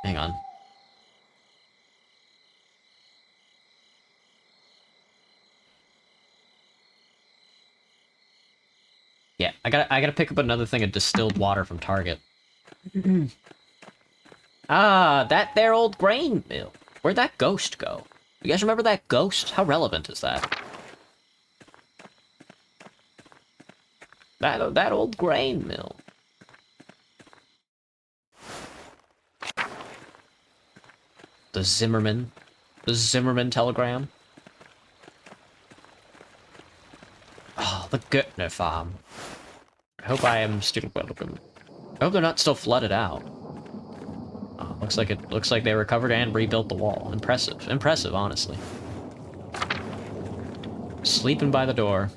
Hang on. Yeah, I gotta pick up another thing of distilled water from Target. Ah, that there old grain mill. Where'd that ghost go? You guys remember that ghost? How relevant is that? That old grain mill. The Zimmerman telegram. Oh, the Göttner farm. I hope I am still welcome. I hope they're not still flooded out. Oh, looks like they recovered and rebuilt the wall. Impressive. Impressive, honestly. Sleeping by the door.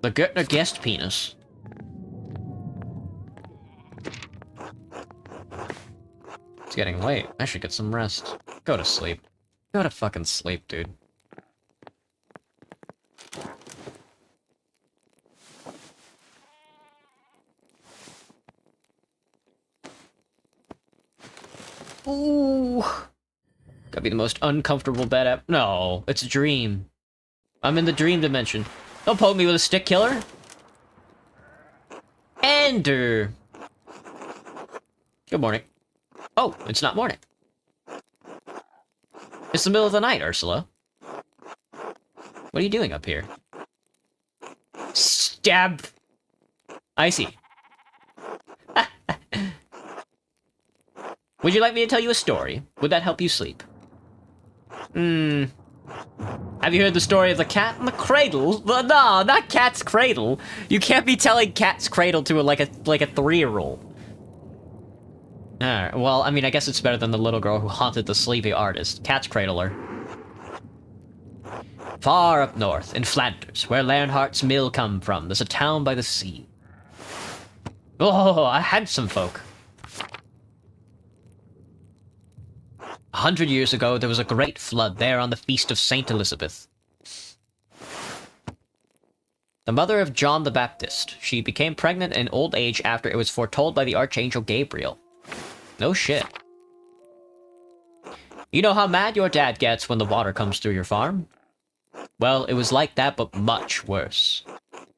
The Göttner guest penis. It's getting late. I should get some rest. Go to sleep. Go to fucking sleep, dude. Ooh. Gotta be the most uncomfortable bed ever. No, it's a dream. I'm in the dream dimension. Don't poke me with a stick, killer. Ender. Good morning. Oh, it's not morning. It's the middle of the night, Ursula. What are you doing up here? Stab. I see. Would you like me to tell you a story? Would that help you sleep? Have you heard the story of the cat and the cradle? No, not Cat's Cradle. You can't be telling Cat's Cradle to like a 3-year-old. Alright, well, I mean, I guess it's better than the little girl who haunted the sleepy artist. Cat's Cradler. Far up north, in Flanders, where Leonhardt's mill come from, there's a town by the sea. Oh, a handsome folk. 100 years ago, there was a great flood there on the feast of Saint Elizabeth. The mother of John the Baptist. She became pregnant in old age after it was foretold by the Archangel Gabriel. No shit. You know how mad your dad gets when the water comes through your farm? Well, it was like that, but much worse.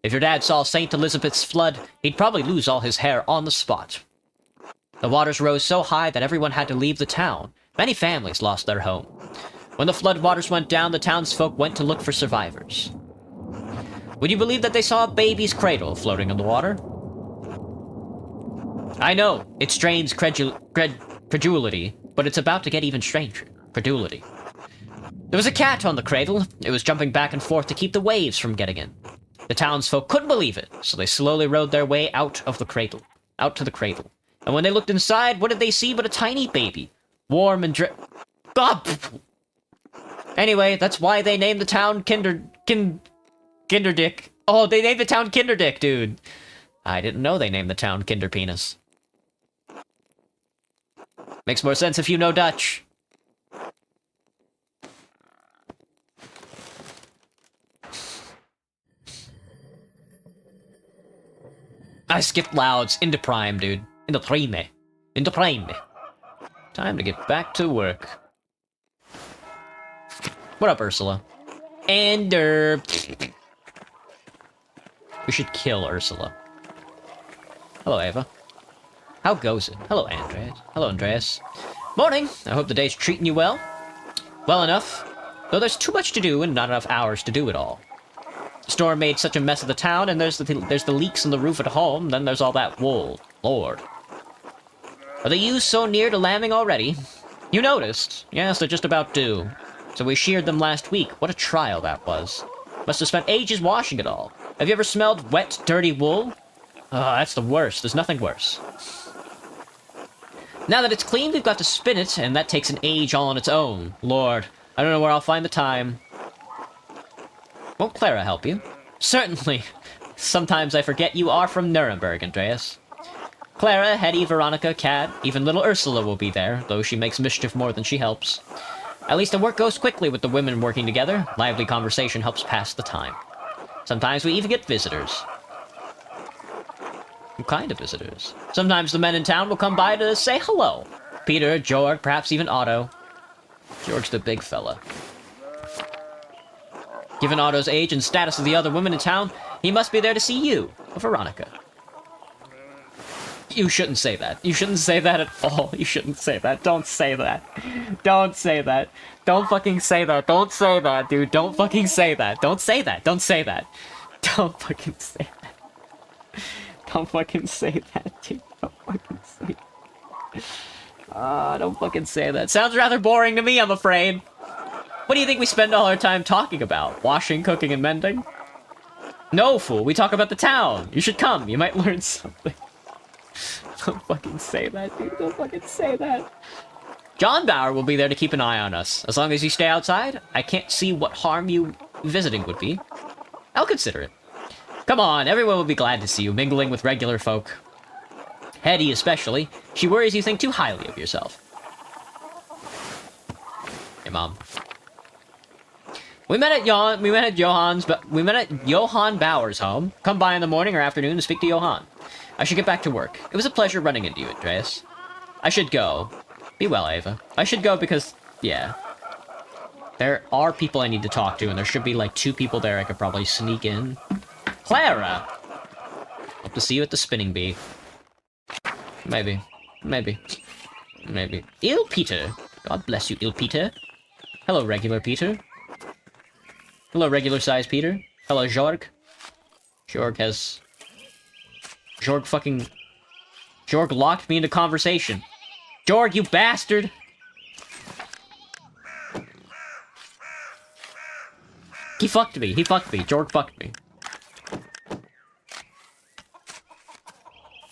If your dad saw Saint Elizabeth's flood, he'd probably lose all his hair on the spot. The waters rose so high that everyone had to leave the town. Many families lost their home. When the flood waters went down, the townsfolk went to look for survivors. Would you believe that they saw a baby's cradle floating in the water? I know, it strains credulity, but it's about to get even stranger. Credulity. There was a cat on the cradle. It was jumping back and forth to keep the waves from getting in. The townsfolk couldn't believe it, so they slowly rowed their way out to the cradle. And when they looked inside, what did they see but a tiny baby? Warm and Anyway, that's why they named the town Kinderdick. Oh, they named the town Kinderdick, dude. I didn't know they named the town Kinderpenis. Makes more sense if you know Dutch. I skipped louds into Prime, dude. Into Prime. Time to get back to work. What up, Ursula? Ender. We should kill Ursula. Hello, Ava. How goes it? Hello, Andreas. Hello, Andreas. Morning. I hope the day's treating you well. Well enough. Though there's too much to do and not enough hours to do it all. The storm made such a mess of the town, and there's the leaks in the roof at home, then there's all that wool. Lord. Are the ewes so near to lambing already? You noticed. Yes, they're just about due. So we sheared them last week. What a trial that was. Must have spent ages washing it all. Have you ever smelled wet, dirty wool? Oh, that's the worst. There's nothing worse. Now that it's clean, we've got to spin it, and that takes an age all on its own. Lord, I don't know where I'll find the time. Won't Clara help you? Certainly. Sometimes I forget you are from Nuremberg, Andreas. Clara, Hetty, Veronica, Kat, even little Ursula will be there, though she makes mischief more than she helps. At least the work goes quickly with the women working together. Lively conversation helps pass the time. Sometimes we even get visitors. What kind of visitors? Sometimes the men in town will come by to say hello. Peter, Georg, perhaps even Otto. Georg's the big fella. Given Otto's age and status of the other women in town, he must be there to see you, Veronica. You shouldn't say that. You shouldn't say that at all. You shouldn't say that. Don't say that. Don't say that. Don't fucking say that. Don't say that, dude. Don't fucking say that. Don't say that. Don't say that. Don't fucking say that. Don't fucking say that, dude. Don't fucking say that. Don't fucking say that. Sounds rather boring to me, I'm afraid. What do you think we spend all our time talking about? Washing, cooking, and mending? No, fool. We talk about the town. You should come. You might learn something. Don't fucking say that, dude. Don't fucking say that. John Bauer will be there to keep an eye on us. As long as you stay outside, I can't see what harm you visiting would be. I'll consider it. Come on, everyone will be glad to see you mingling with regular folk. Hetty especially. She worries you think too highly of yourself. Hey, Mom. We met at Johann Bauer's home. Come by in the morning or afternoon to speak to Johann. I should get back to work. It was a pleasure running into you, Andreas. I should go. Be well, Ava. I should go because, yeah. There are people I need to talk to, and there should be like 2 people there I could probably sneak in. Clara! Hope to see you at the spinning bee. Maybe. Maybe. Maybe. Il Peter. God bless you, Il Peter. Hello, regular Peter. Hello, regular size Peter. Hello, Jorg. Jorg locked me into conversation. Jorg, you bastard! He fucked me. Jorg fucked me.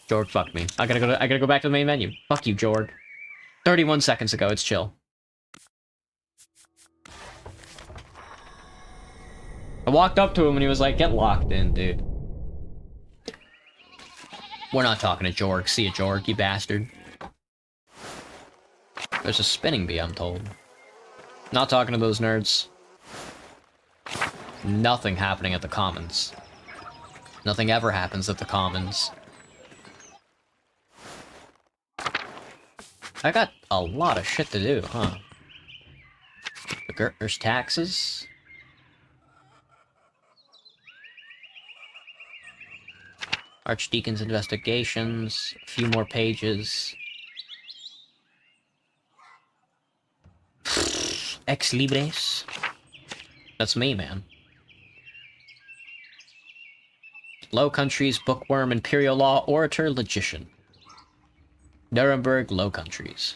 Jorg fucked me. I gotta go back to the main menu. Fuck you, Jorg. 31 seconds ago, it's chill. I walked up to him and he was like, get locked in, dude. We're not talking to Jorg. See you, Jorg, you bastard. There's a spinning bee, I'm told. Not talking to those nerds. Nothing happening at the Commons. Nothing ever happens at the Commons. I got a lot of shit to do, huh? The Gertner's taxes. Archdeacon's investigations. A few more pages. Ex Libres. That's me, man. Low Countries, Bookworm, Imperial Law, Orator, Logician. Nuremberg, Low Countries.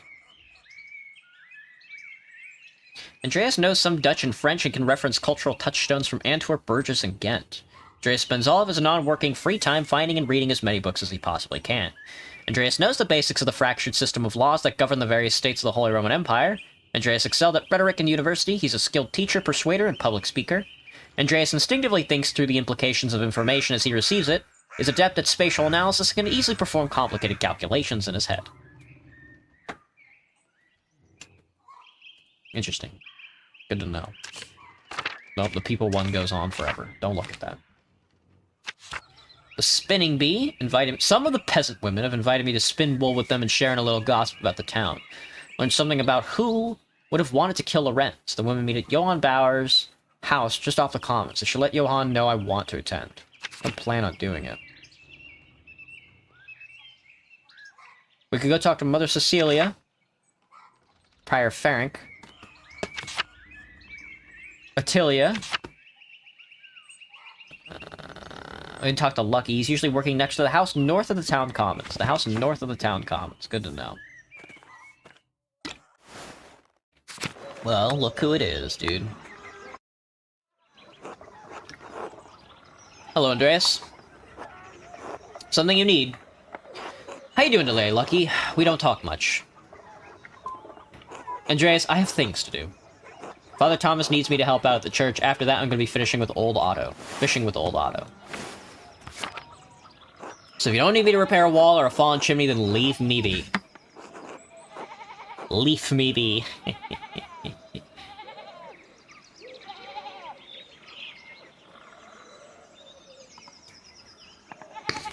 Andreas knows some Dutch and French and can reference cultural touchstones from Antwerp, Burgess, and Ghent. Andreas spends all of his non-working free time finding and reading as many books as he possibly can. Andreas knows the basics of the fractured system of laws that govern the various states of the Holy Roman Empire. Andreas excelled at rhetoric in university. He's a skilled teacher, persuader, and public speaker. Andreas instinctively thinks through the implications of information as he receives it, is adept at spatial analysis, and can easily perform complicated calculations in his head. Interesting. Good to know. Well, the people one goes on forever. Don't look at that. The spinning bee invited... Some of the peasant women have invited me to spin wool with them and share in a little gossip about the town. Learned something about who would have wanted to kill Lorenz. The women meet at Johann Bauer's house just off the Commons. I should let Johann know I want to attend. I plan on doing it. We could go talk to Mother Cecilia. Prior Ferenc. Attilia. We can talk to Lucky. He's usually working next to the house north of the town commons. The house north of the town commons. Good to know. Well, look who it is, dude. Hello, Andreas. Something you need. How you doing today, Lucky? We don't talk much. Andreas, I have things to do. Father Thomas needs me to help out at the church. After that, I'm going to be fishing with old Otto. So if you don't need me to repair a wall or a fallen chimney, then leave me be. Leave me be.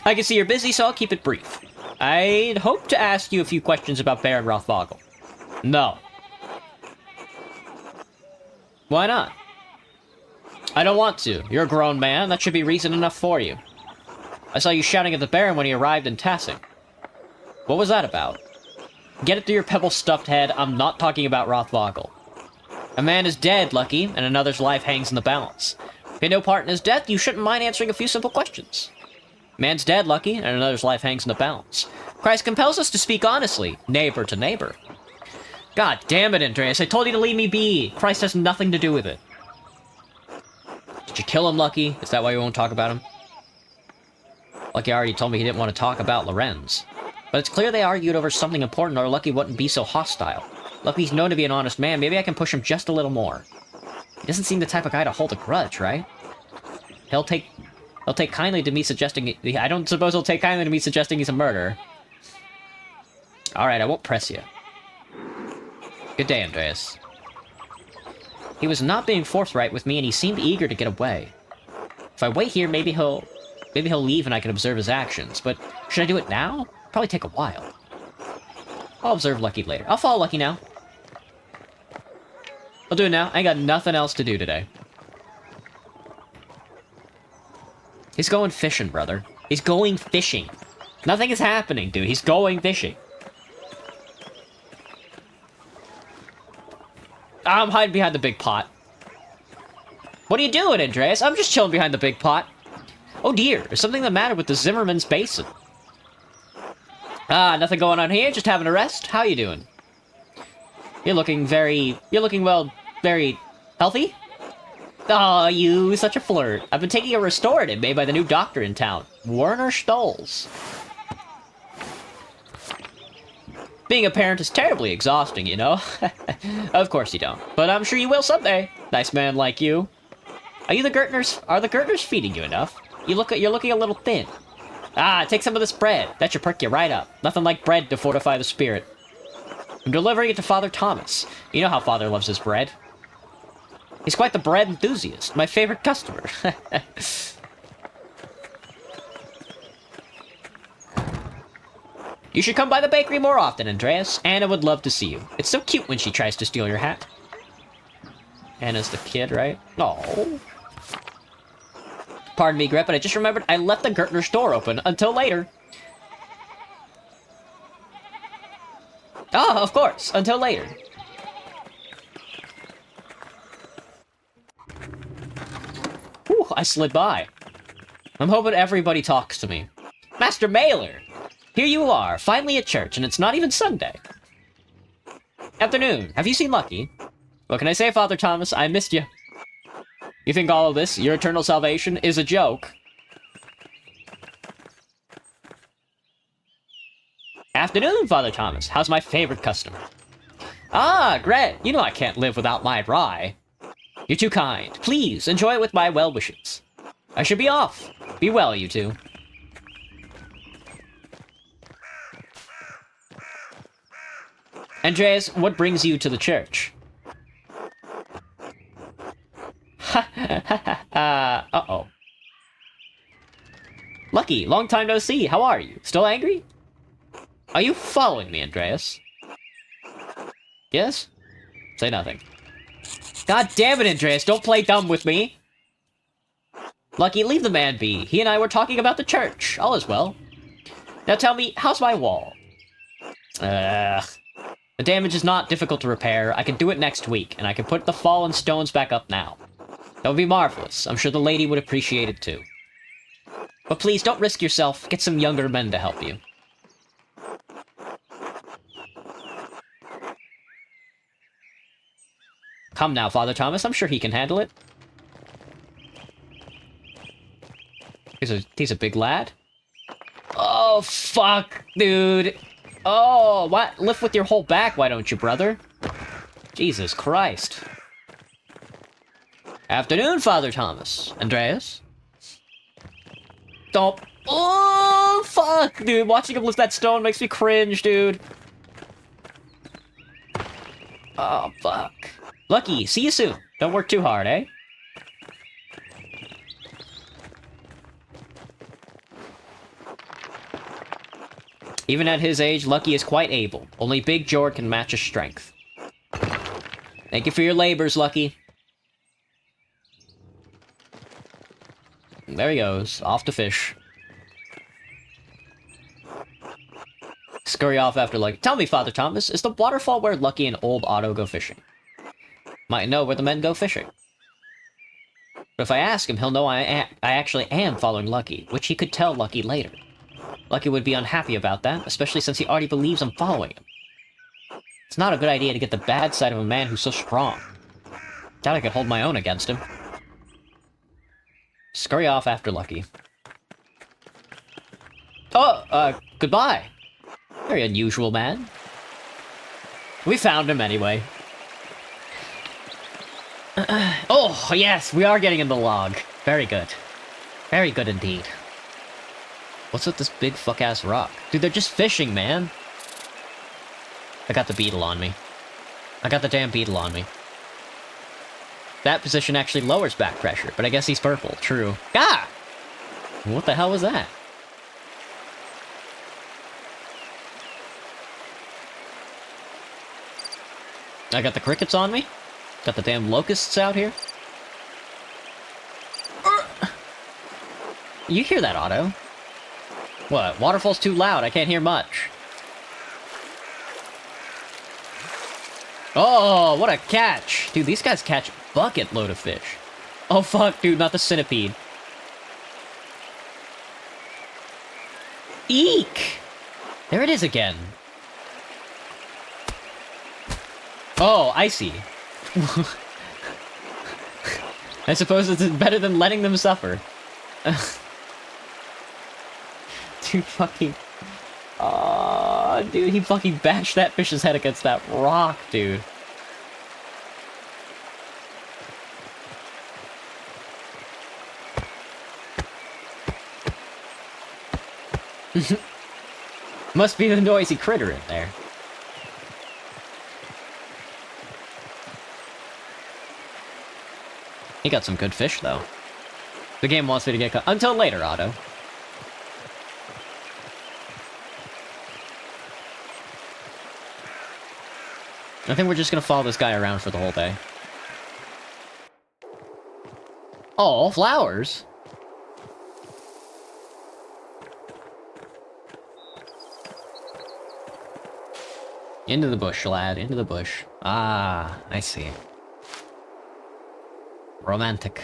I can see you're busy, so I'll keep it brief. I'd hope to ask you a few questions about Baron Rothvogel. No. Why not? I don't want to. You're a grown man. That should be reason enough for you. I saw you shouting at the Baron when he arrived in Tassing. What was that about? Get it through your pebble-stuffed head. I'm not talking about Rothvogel. A man is dead, Lucky, and another's life hangs in the balance. If you had no part in his death, you shouldn't mind answering a few simple questions. Man's dead, Lucky, and another's life hangs in the balance. Christ compels us to speak honestly, neighbor to neighbor. God damn it, Andreas, I told you to leave me be. Christ has nothing to do with it. Did you kill him, Lucky? Is that why you won't talk about him? Lucky already told me he didn't want to talk about Lorenz. But it's clear they argued over something important or Lucky wouldn't be so hostile. Lucky's known to be an honest man, maybe I can push him just a little more. He doesn't seem the type of guy to hold a grudge, right? He'll take kindly to me suggesting... I don't suppose he'll take kindly to me suggesting he's a murderer. Alright, I won't press you. Good day, Andreas. He was not being forthright with me, and he seemed eager to get away. If I wait here, maybe he'll leave and I can observe his actions, but should I do it now? Probably take a while. I'll observe Lucky later. I'll follow Lucky now. I'll do it now. I ain't got nothing else to do today. He's going fishing, brother. He's going fishing. Nothing is happening, dude. He's going fishing. I'm hiding behind the big pot. What are you doing, Andreas? I'm just chilling behind the big pot. Oh dear, there's something the matter with the Zimmerman's basin. Ah, nothing going on here, just having a rest. How you doing? You're looking very healthy? Aw, you, such a flirt. I've been taking a restorative made by the new doctor in town, Werner Stolz. Being a parent is terribly exhausting, you know? Of course you don't, but I'm sure you will someday. Nice man like you. Are the Gertners feeding you enough? You're looking a little thin. Ah, take some of this bread. That should perk you right up. Nothing like bread to fortify the spirit. I'm delivering it to Father Thomas. You know how Father loves his bread. He's quite the bread enthusiast. My favorite customer. You should come by the bakery more often, Andreas. Anna would love to see you. It's so cute when she tries to steal your hat. Anna's the kid, right? Oh. Pardon me, Gret, but I just remembered I left the Gertner store open until later. Ah, of course. Until later. Whew, I slid by. I'm hoping everybody talks to me. Master Mailer! Here you are, finally at church, and it's not even Sunday. Afternoon. Have you seen Lucky? What can I say, Father Thomas? I missed you. You think all of this, your eternal salvation, is a joke? Afternoon, Father Thomas. How's my favorite customer? Ah, Gret, you know I can't live without my rye. You're too kind. Please, enjoy it with my well wishes. I should be off. Be well, you two. Andreas, what brings you to the church? Uh-oh. Lucky, long time no see. How are you? Still angry? Are you following me, Andreas? Yes? Say nothing. God damn it, Andreas, don't play dumb with me! Lucky, leave the man be. He and I were talking about the church. All is well. Now tell me, how's my wall? The damage is not difficult to repair. I can do it next week, and I can put the fallen stones back up now. That would be marvelous. I'm sure the lady would appreciate it too. But please, don't risk yourself. Get some younger men to help you. Come now, Father Thomas. I'm sure he can handle it. He's a big lad. Oh, fuck, dude. Oh, what? Lift with your whole back, why don't you, brother? Jesus Christ. Afternoon, Father Thomas. Andreas? Don't. Oh, fuck, dude. Watching him lift that stone makes me cringe, dude. Oh, fuck. Lucky, see you soon. Don't work too hard, eh? Even at his age, Lucky is quite able. Only Big Jord can match his strength. Thank you for your labors, Lucky. There he goes, off to fish. Scurry off after Lucky. Tell me, Father Thomas, is the waterfall where Lucky and old Otto go fishing? Might know where the men go fishing. But if I ask him, he'll know I actually am following Lucky, which he could tell Lucky later. Lucky would be unhappy about that, especially since he already believes I'm following him. It's not a good idea to get the bad side of a man who's so strong. Doubt I could hold my own against him. Scurry off after Lucky. Oh, goodbye. Very unusual man. We found him anyway. Oh, yes, we are getting in the log. Very good. Very good indeed. What's with this big fuck-ass rock? Dude, they're just fishing, man. I got the beetle on me. I got the damn beetle on me. That position actually lowers back pressure, but I guess he's purple. True. Ah! What the hell was that? I got the crickets on me. Got the damn locusts out here. You hear that, Otto? What? Waterfall's too loud. I can't hear much. Oh, what a catch! Dude, these guys catch a bucket load of fish. Oh, fuck, dude, not the centipede. Eek! There it is again. Oh, I see. I suppose it's better than letting them suffer. Dude, fucking... Aw, dude, he fucking bashed that fish's head against that rock, dude. Must be the noisy critter in there. He got some good fish, though. The game wants me to get... Until later, Otto. I think we're just gonna follow this guy around for the whole day. Oh, flowers! Into the bush, lad, into the bush. Ah, I see. Romantic.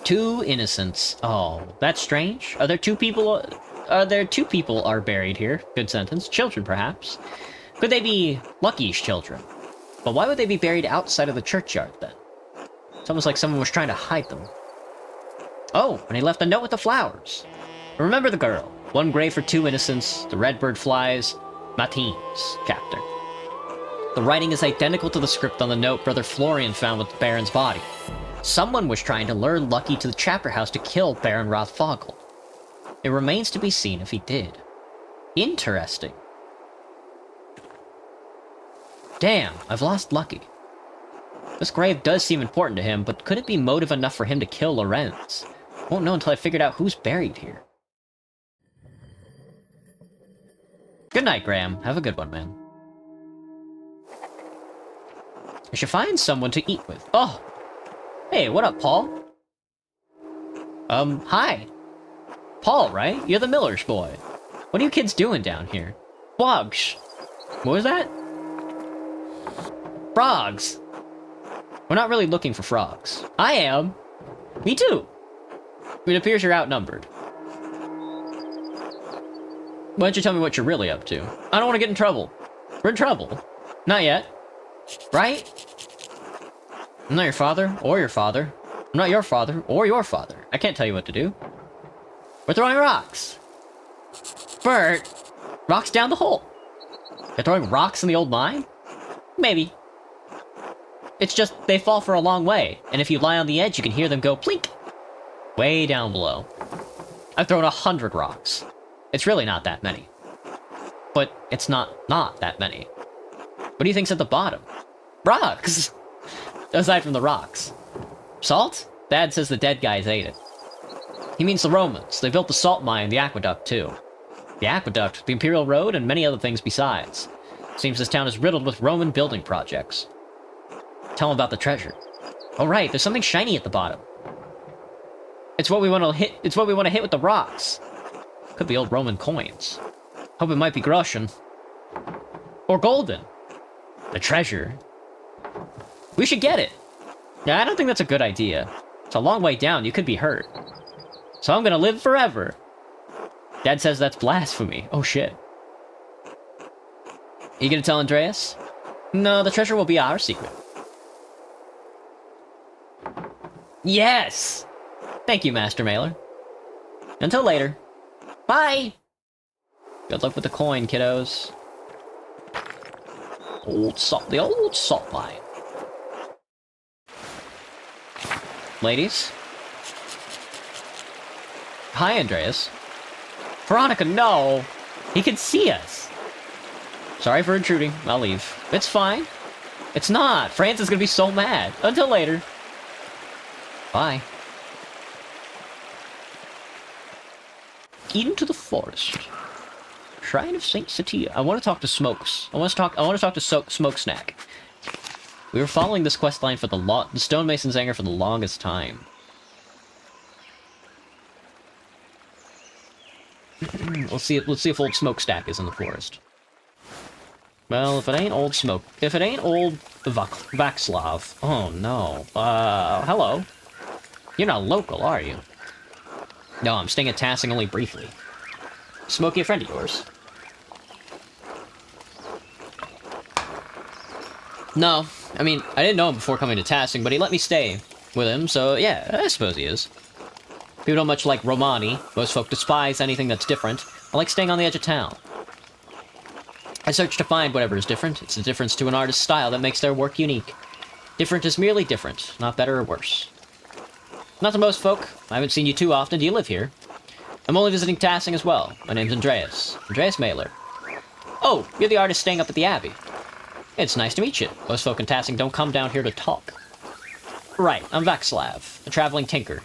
Two innocents. Oh, that's strange. Are there two people are buried here? Good sentence. Children, perhaps. Could they be Lucky's children? But why would they be buried outside of the churchyard, then? It's almost like someone was trying to hide them. Oh, and he left a note with the flowers. Remember the girl. One grave for two innocents. The redbird flies. Matines, chapter. The writing is identical to the script on the note Brother Florian found with the Baron's body. Someone was trying to lure Lucky to the chapter house to kill Baron Rothfogel. It remains to be seen if he did. Interesting. Damn, I've lost Lucky. This grave does seem important to him, but could it be motive enough for him to kill Lorenz? Won't know until I figured out who's buried here. Good night, Graham. Have a good one, man. I should find someone to eat with. Oh! Hey, what up, Paul? Hi. Paul, right? You're the Miller's boy. What are you kids doing down here? Frogs. What was that? Frogs. We're not really looking for frogs. I am. Me too. It appears you're outnumbered. Why don't you tell me what you're really up to? I don't want to get in trouble. We're in trouble. Not yet. Right? I'm not your father, or your father. I'm not your father, or your father. I can't tell you what to do. We're throwing rocks. Bert, rocks down the hole. You're throwing rocks in the old mine? Maybe. It's just, they fall for a long way, and if you lie on the edge, you can hear them go plink. Way down below. I've thrown 100 rocks. It's really not that many. But it's not that many. What do you think's at the bottom? Rocks! Aside from the rocks. Salt? Dad says the dead guys ate it. He means the Romans. They built the salt mine, the aqueduct, too. The aqueduct, the Imperial Road, and many other things besides. Seems this town is riddled with Roman building projects. Tell him about the treasure. Oh right, there's something shiny at the bottom. It's what we want to hit. It's what we want to hit with the rocks. Could be old Roman coins. Hope it might be Groshan. Or golden. The treasure. We should get it. Yeah, I don't think that's a good idea. It's a long way down. You could be hurt. So I'm gonna live forever. Dad says that's blasphemy. Oh shit. You gonna tell Andreas? No, the treasure will be our secret. Yes! Thank you, Master Mailer. Until later. Bye! Good luck with the coin, kiddos. The old salt mine. Ladies? Hi, Andreas. Veronica, no! He can see us! Sorry for intruding. I'll leave. It's fine. It's not. Francis is gonna be so mad. Until later. Bye. Into the forest. Shrine of Saint Satia. I want to talk to Smokes. I want to talk to Smoke Snack. We were following this quest line for the Stonemason's Anger for the longest time. Let's see if old Smokestack is in the forest. Well, if it ain't old Vaxlav. Oh no. Hello. You're not local, are you? No, I'm staying at Tassing only briefly. Smokey, a friend of yours? No, I mean, I didn't know him before coming to Tassing, but he let me stay with him, so yeah, I suppose he is. People don't much like Romani. Most folk despise anything that's different. I like staying on the edge of town. I search to find whatever is different. It's the difference to an artist's style that makes their work unique. Different is merely different, not better or worse. Not to most folk. I haven't seen you too often. Do you live here? I'm only visiting Tassing as well. My name's Andreas. Andreas Mailer. Oh, you're the artist staying up at the Abbey. It's nice to meet you. Most folk in Tassing don't come down here to talk. Right, I'm Vaxlav, a traveling tinker.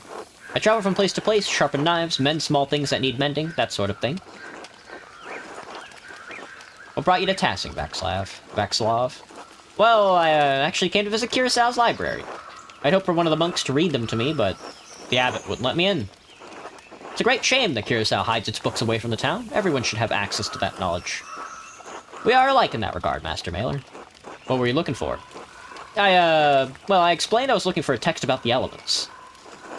I travel from place to place, sharpen knives, mend small things that need mending, that sort of thing. What brought you to Tassing, Vaxlav? Well, I actually came to visit Curaçao's library. I'd hoped for one of the monks to read them to me, but the abbot wouldn't let me in. It's a great shame that Curaçao hides its books away from the town. Everyone should have access to that knowledge. We are alike in that regard, Master Mailer. What were you looking for? Well, I explained I was looking for a text about the elements.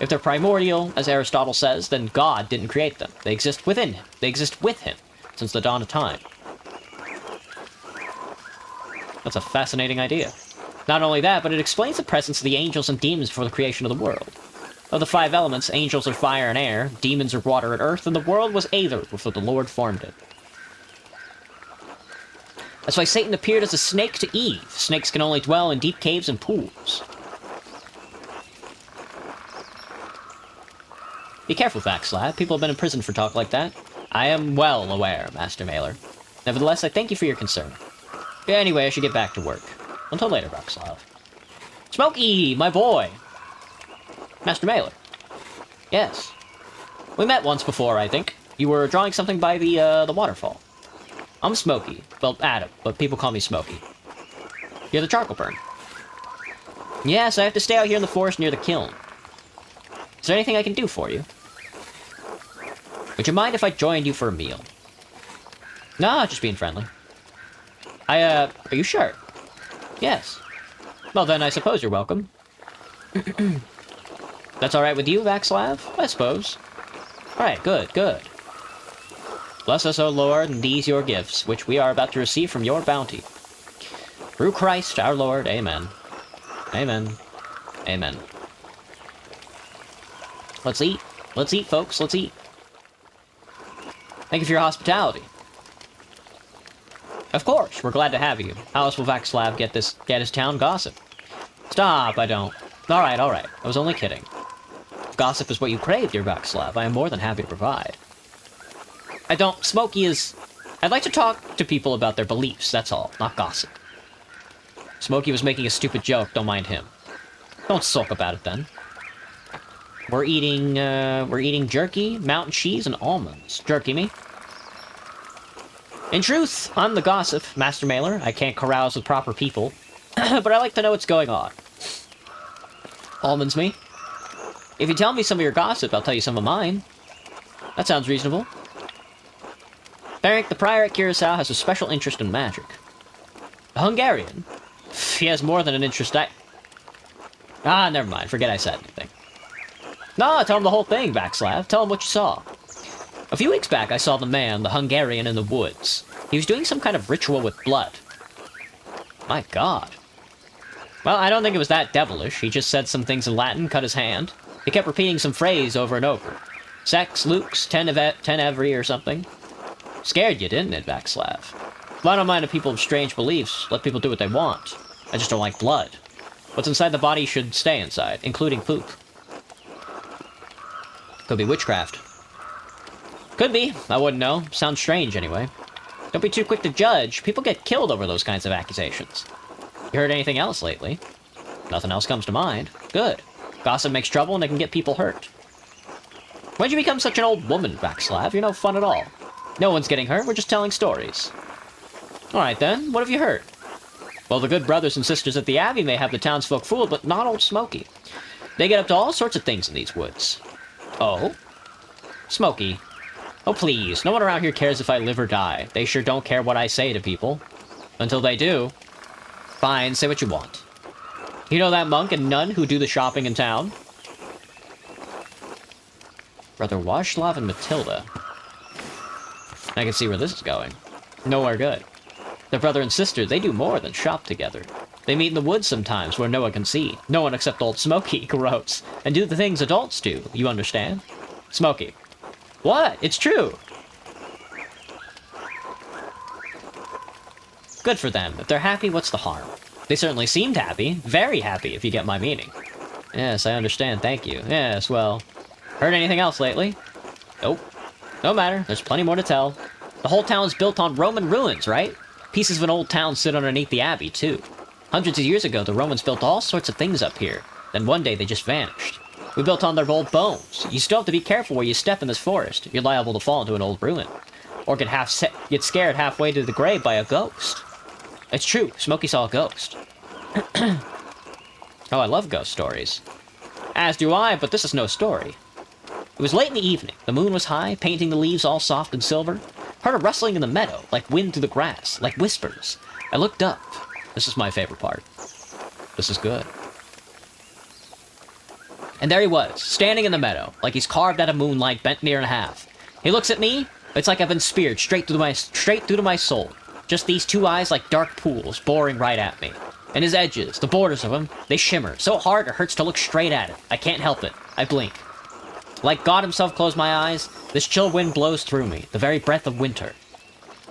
If they're primordial, as Aristotle says, then God didn't create them. They exist within him. They exist with him, since the dawn of time. That's a fascinating idea. Not only that, but it explains the presence of the angels and demons before the creation of the world. Of the 5 elements, angels are fire and air, demons are water and earth, and the world was aether before the Lord formed it. That's why Satan appeared as a snake to Eve. Snakes can only dwell in deep caves and pools. Be careful, Vaxlav. People have been imprisoned for talk like that. I am well aware, Master Mailer. Nevertheless, I thank you for your concern. Anyway, I should get back to work. Until later, Vaxlav. Smokey, my boy! Master Mailer. Yes. We met once before, I think. You were drawing something by the waterfall. I'm Smokey. Well, Adam, but people call me Smokey. You're the charcoal burn. Yes, I have to stay out here in the forest near the kiln. Is there anything I can do for you? Would you mind if I joined you for a meal? No, just being friendly. Are you sure? Yes. Well then, I suppose you're welcome. That's alright with you, Vaxlav? I suppose. Alright, good, good. Bless us, O Lord, and these your gifts, which we are about to receive from your bounty. Through Christ our Lord, amen. Amen. Amen. Let's eat. Let's eat, folks. Let's eat. Thank you for your hospitality. Of course, we're glad to have you. How else will Vaxlav get his town gossip? Stop, I don't. Alright, alright. I was only kidding. If gossip is what you crave, dear Vaxlav, I am more than happy to provide. I don't. Smokey is... I'd like to talk to people about their beliefs, that's all, not gossip. Smokey was making a stupid joke, don't mind him. Don't sulk about it then. We're eating jerky, mountain cheese, and almonds. Jerky me? In truth, I'm the gossip, Master Mailer. I can't carouse with proper people, but I like to know what's going on. Almonds me? If you tell me some of your gossip, I'll tell you some of mine. That sounds reasonable. Beric, the prior at Curacao, has a special interest in magic. A Hungarian? He has more than an interest. Ah, never mind. Forget I said anything. No, tell him the whole thing, Vaxlav. Tell him what you saw. A few weeks back, I saw the man, the Hungarian, in the woods. He was doing some kind of ritual with blood. My god. Well, I don't think it was that devilish. He just said some things in Latin, cut his hand. He kept repeating some phrase over and over. Sex, lux, ten every, or something. Scared you, didn't it, Vaxlav? Well, I don't mind if people have strange beliefs. Let people do what they want. I just don't like blood. What's inside the body should stay inside, including poop. Could be witchcraft. Could be. I wouldn't know. Sounds strange, anyway. Don't be too quick to judge. People get killed over those kinds of accusations. You heard anything else lately? Nothing else comes to mind. Good. Gossip makes trouble and it can get people hurt. Why'd you become such an old woman, Vaxlav? You're no fun at all. No one's getting hurt. We're just telling stories. Alright then. What have you heard? Well, the good brothers and sisters at the Abbey may have the townsfolk fooled, but not old Smokey. They get up to all sorts of things in these woods. Oh? Smokey. Oh, please. No one around here cares if I live or die. They sure don't care what I say to people. Until they do. Fine, say what you want. You know that monk and nun who do the shopping in town? Brother Wajslav and Matilda. I can see where this is going. Nowhere good. They're brother and sister. They do more than shop together. They meet in the woods sometimes where no one can see. No one except old Smokey, gross. And do the things adults do, you understand? Smokey. What? It's true. Good for them. If they're happy, what's the harm? They certainly seemed happy. Very happy, if you get my meaning. Yes, I understand. Thank you. Yes, well... Heard anything else lately? Nope. No matter. There's plenty more to tell. The whole town's built on Roman ruins, right? Pieces of an old town sit underneath the abbey, too. Hundreds of years ago, the Romans built all sorts of things up here. Then one day, they just vanished. We built on their old bones. You still have to be careful where you step in this forest. You're liable to fall into an old ruin. Or get scared halfway to the grave by a ghost. It's true. Smokey saw a ghost. Oh, I love ghost stories. As do I, but this is no story. It was late in the evening. The moon was high, painting the leaves all soft and silver. Heard a rustling in the meadow, like wind through the grass, like whispers. I looked up. This is my favorite part. This is good. And there he was, standing in the meadow, like he's carved out of moonlight, bent near in half. He looks at me. It's like I've been speared straight through to my soul. Just these two eyes like dark pools, boring right at me. And his edges, the borders of them, they shimmer so hard it hurts to look straight at it. I can't help it. I blink. Like God himself closed my eyes, this chill wind blows through me, the very breath of winter.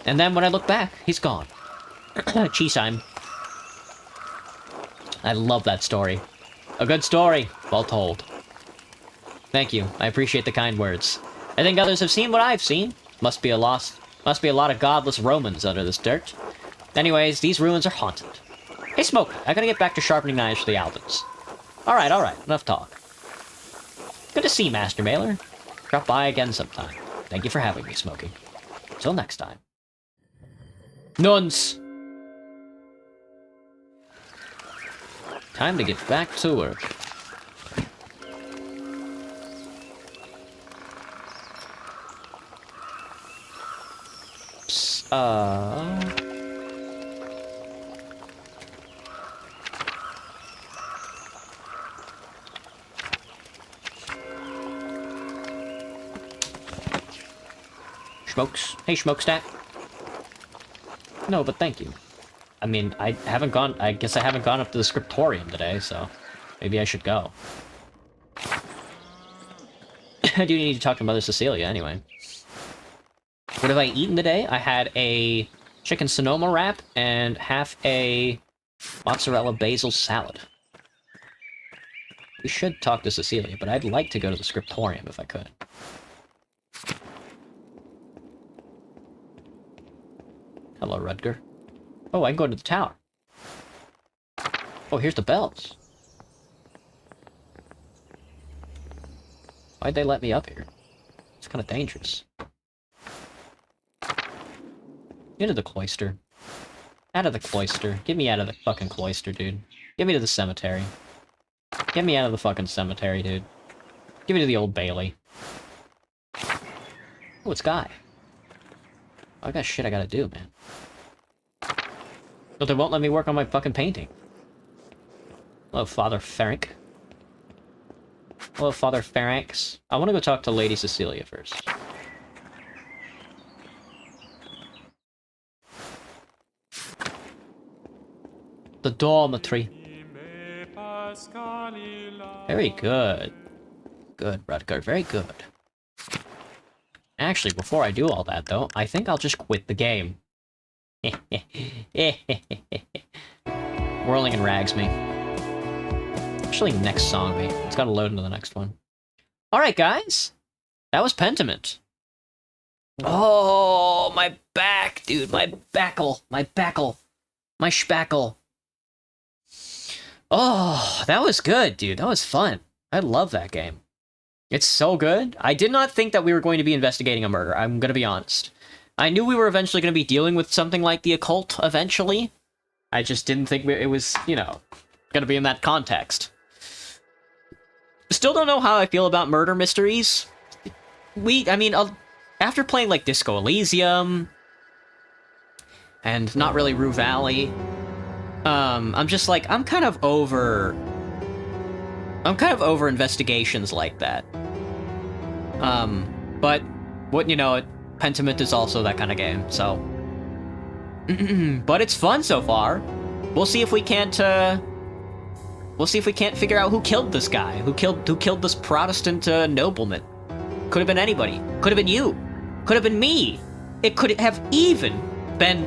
And then when I look back, he's gone. Cheese time. I love that story. A good story, well told. Thank you. I appreciate the kind words. I think others have seen what I've seen. Must be a lot of godless Romans under this dirt. Anyways, these ruins are haunted. Hey, Smokey, I gotta get back to sharpening knives for the Albans. Alright, enough talk. Good to see you, Master Mailer. Drop by again sometime. Thank you for having me, Smokey. Till next time. Nuns! Time to get back to work. Smokes. Hey, Smokestack. No, but thank you. I mean, I guess I haven't gone up to the scriptorium today, so maybe I should go. I do need to talk to Mother Cecilia anyway. What have I eaten today? I had a chicken Sonoma wrap and half a mozzarella basil salad. We should talk to Cecilia, but I'd like to go to the scriptorium if I could. Hello, Rudger. Oh, I can go into the tower. Oh, here's the bells. Why'd they let me up here? It's kind of dangerous. Into the cloister. Out of the cloister. Get me out of the fucking cloister, dude. Get me to the cemetery. Get me out of the fucking cemetery, dude. Give me to the Old Bailey. Oh, it's Guy. I got shit I gotta do, man. But they won't let me work on my fucking painting. Hello, Father Ferenc. Hello, Father Ferenx. I want to go talk to Lady Cecilia first. The dormitory. Very good. Good, Rutger. Very good. Actually, before I do all that, though, I think I'll just quit the game. Whirling and Rags me. Actually, next song me. It's gotta load into the next one. Alright, guys. That was Pentiment. Oh, my back, dude. My backle. My backle. My spackle. Oh, that was good, dude. That was fun. I love that game. It's so good. I did not think that we were going to be investigating a murder. I'm gonna be honest. I knew we were eventually going to be dealing with something like the occult, eventually. I just didn't think it was, you know, going to be in that context. Still don't know how I feel about murder mysteries. After playing, like, Disco Elysium, and not really Rue Valley, I'm just like, I'm kind of over investigations like that. But, what, you know, Pentiment is also that kind of game, so... But it's fun so far. We'll see if we can't, figure out who killed this guy. Who killed this Protestant, nobleman. Could have been anybody. Could have been you. Could have been me. It could have even been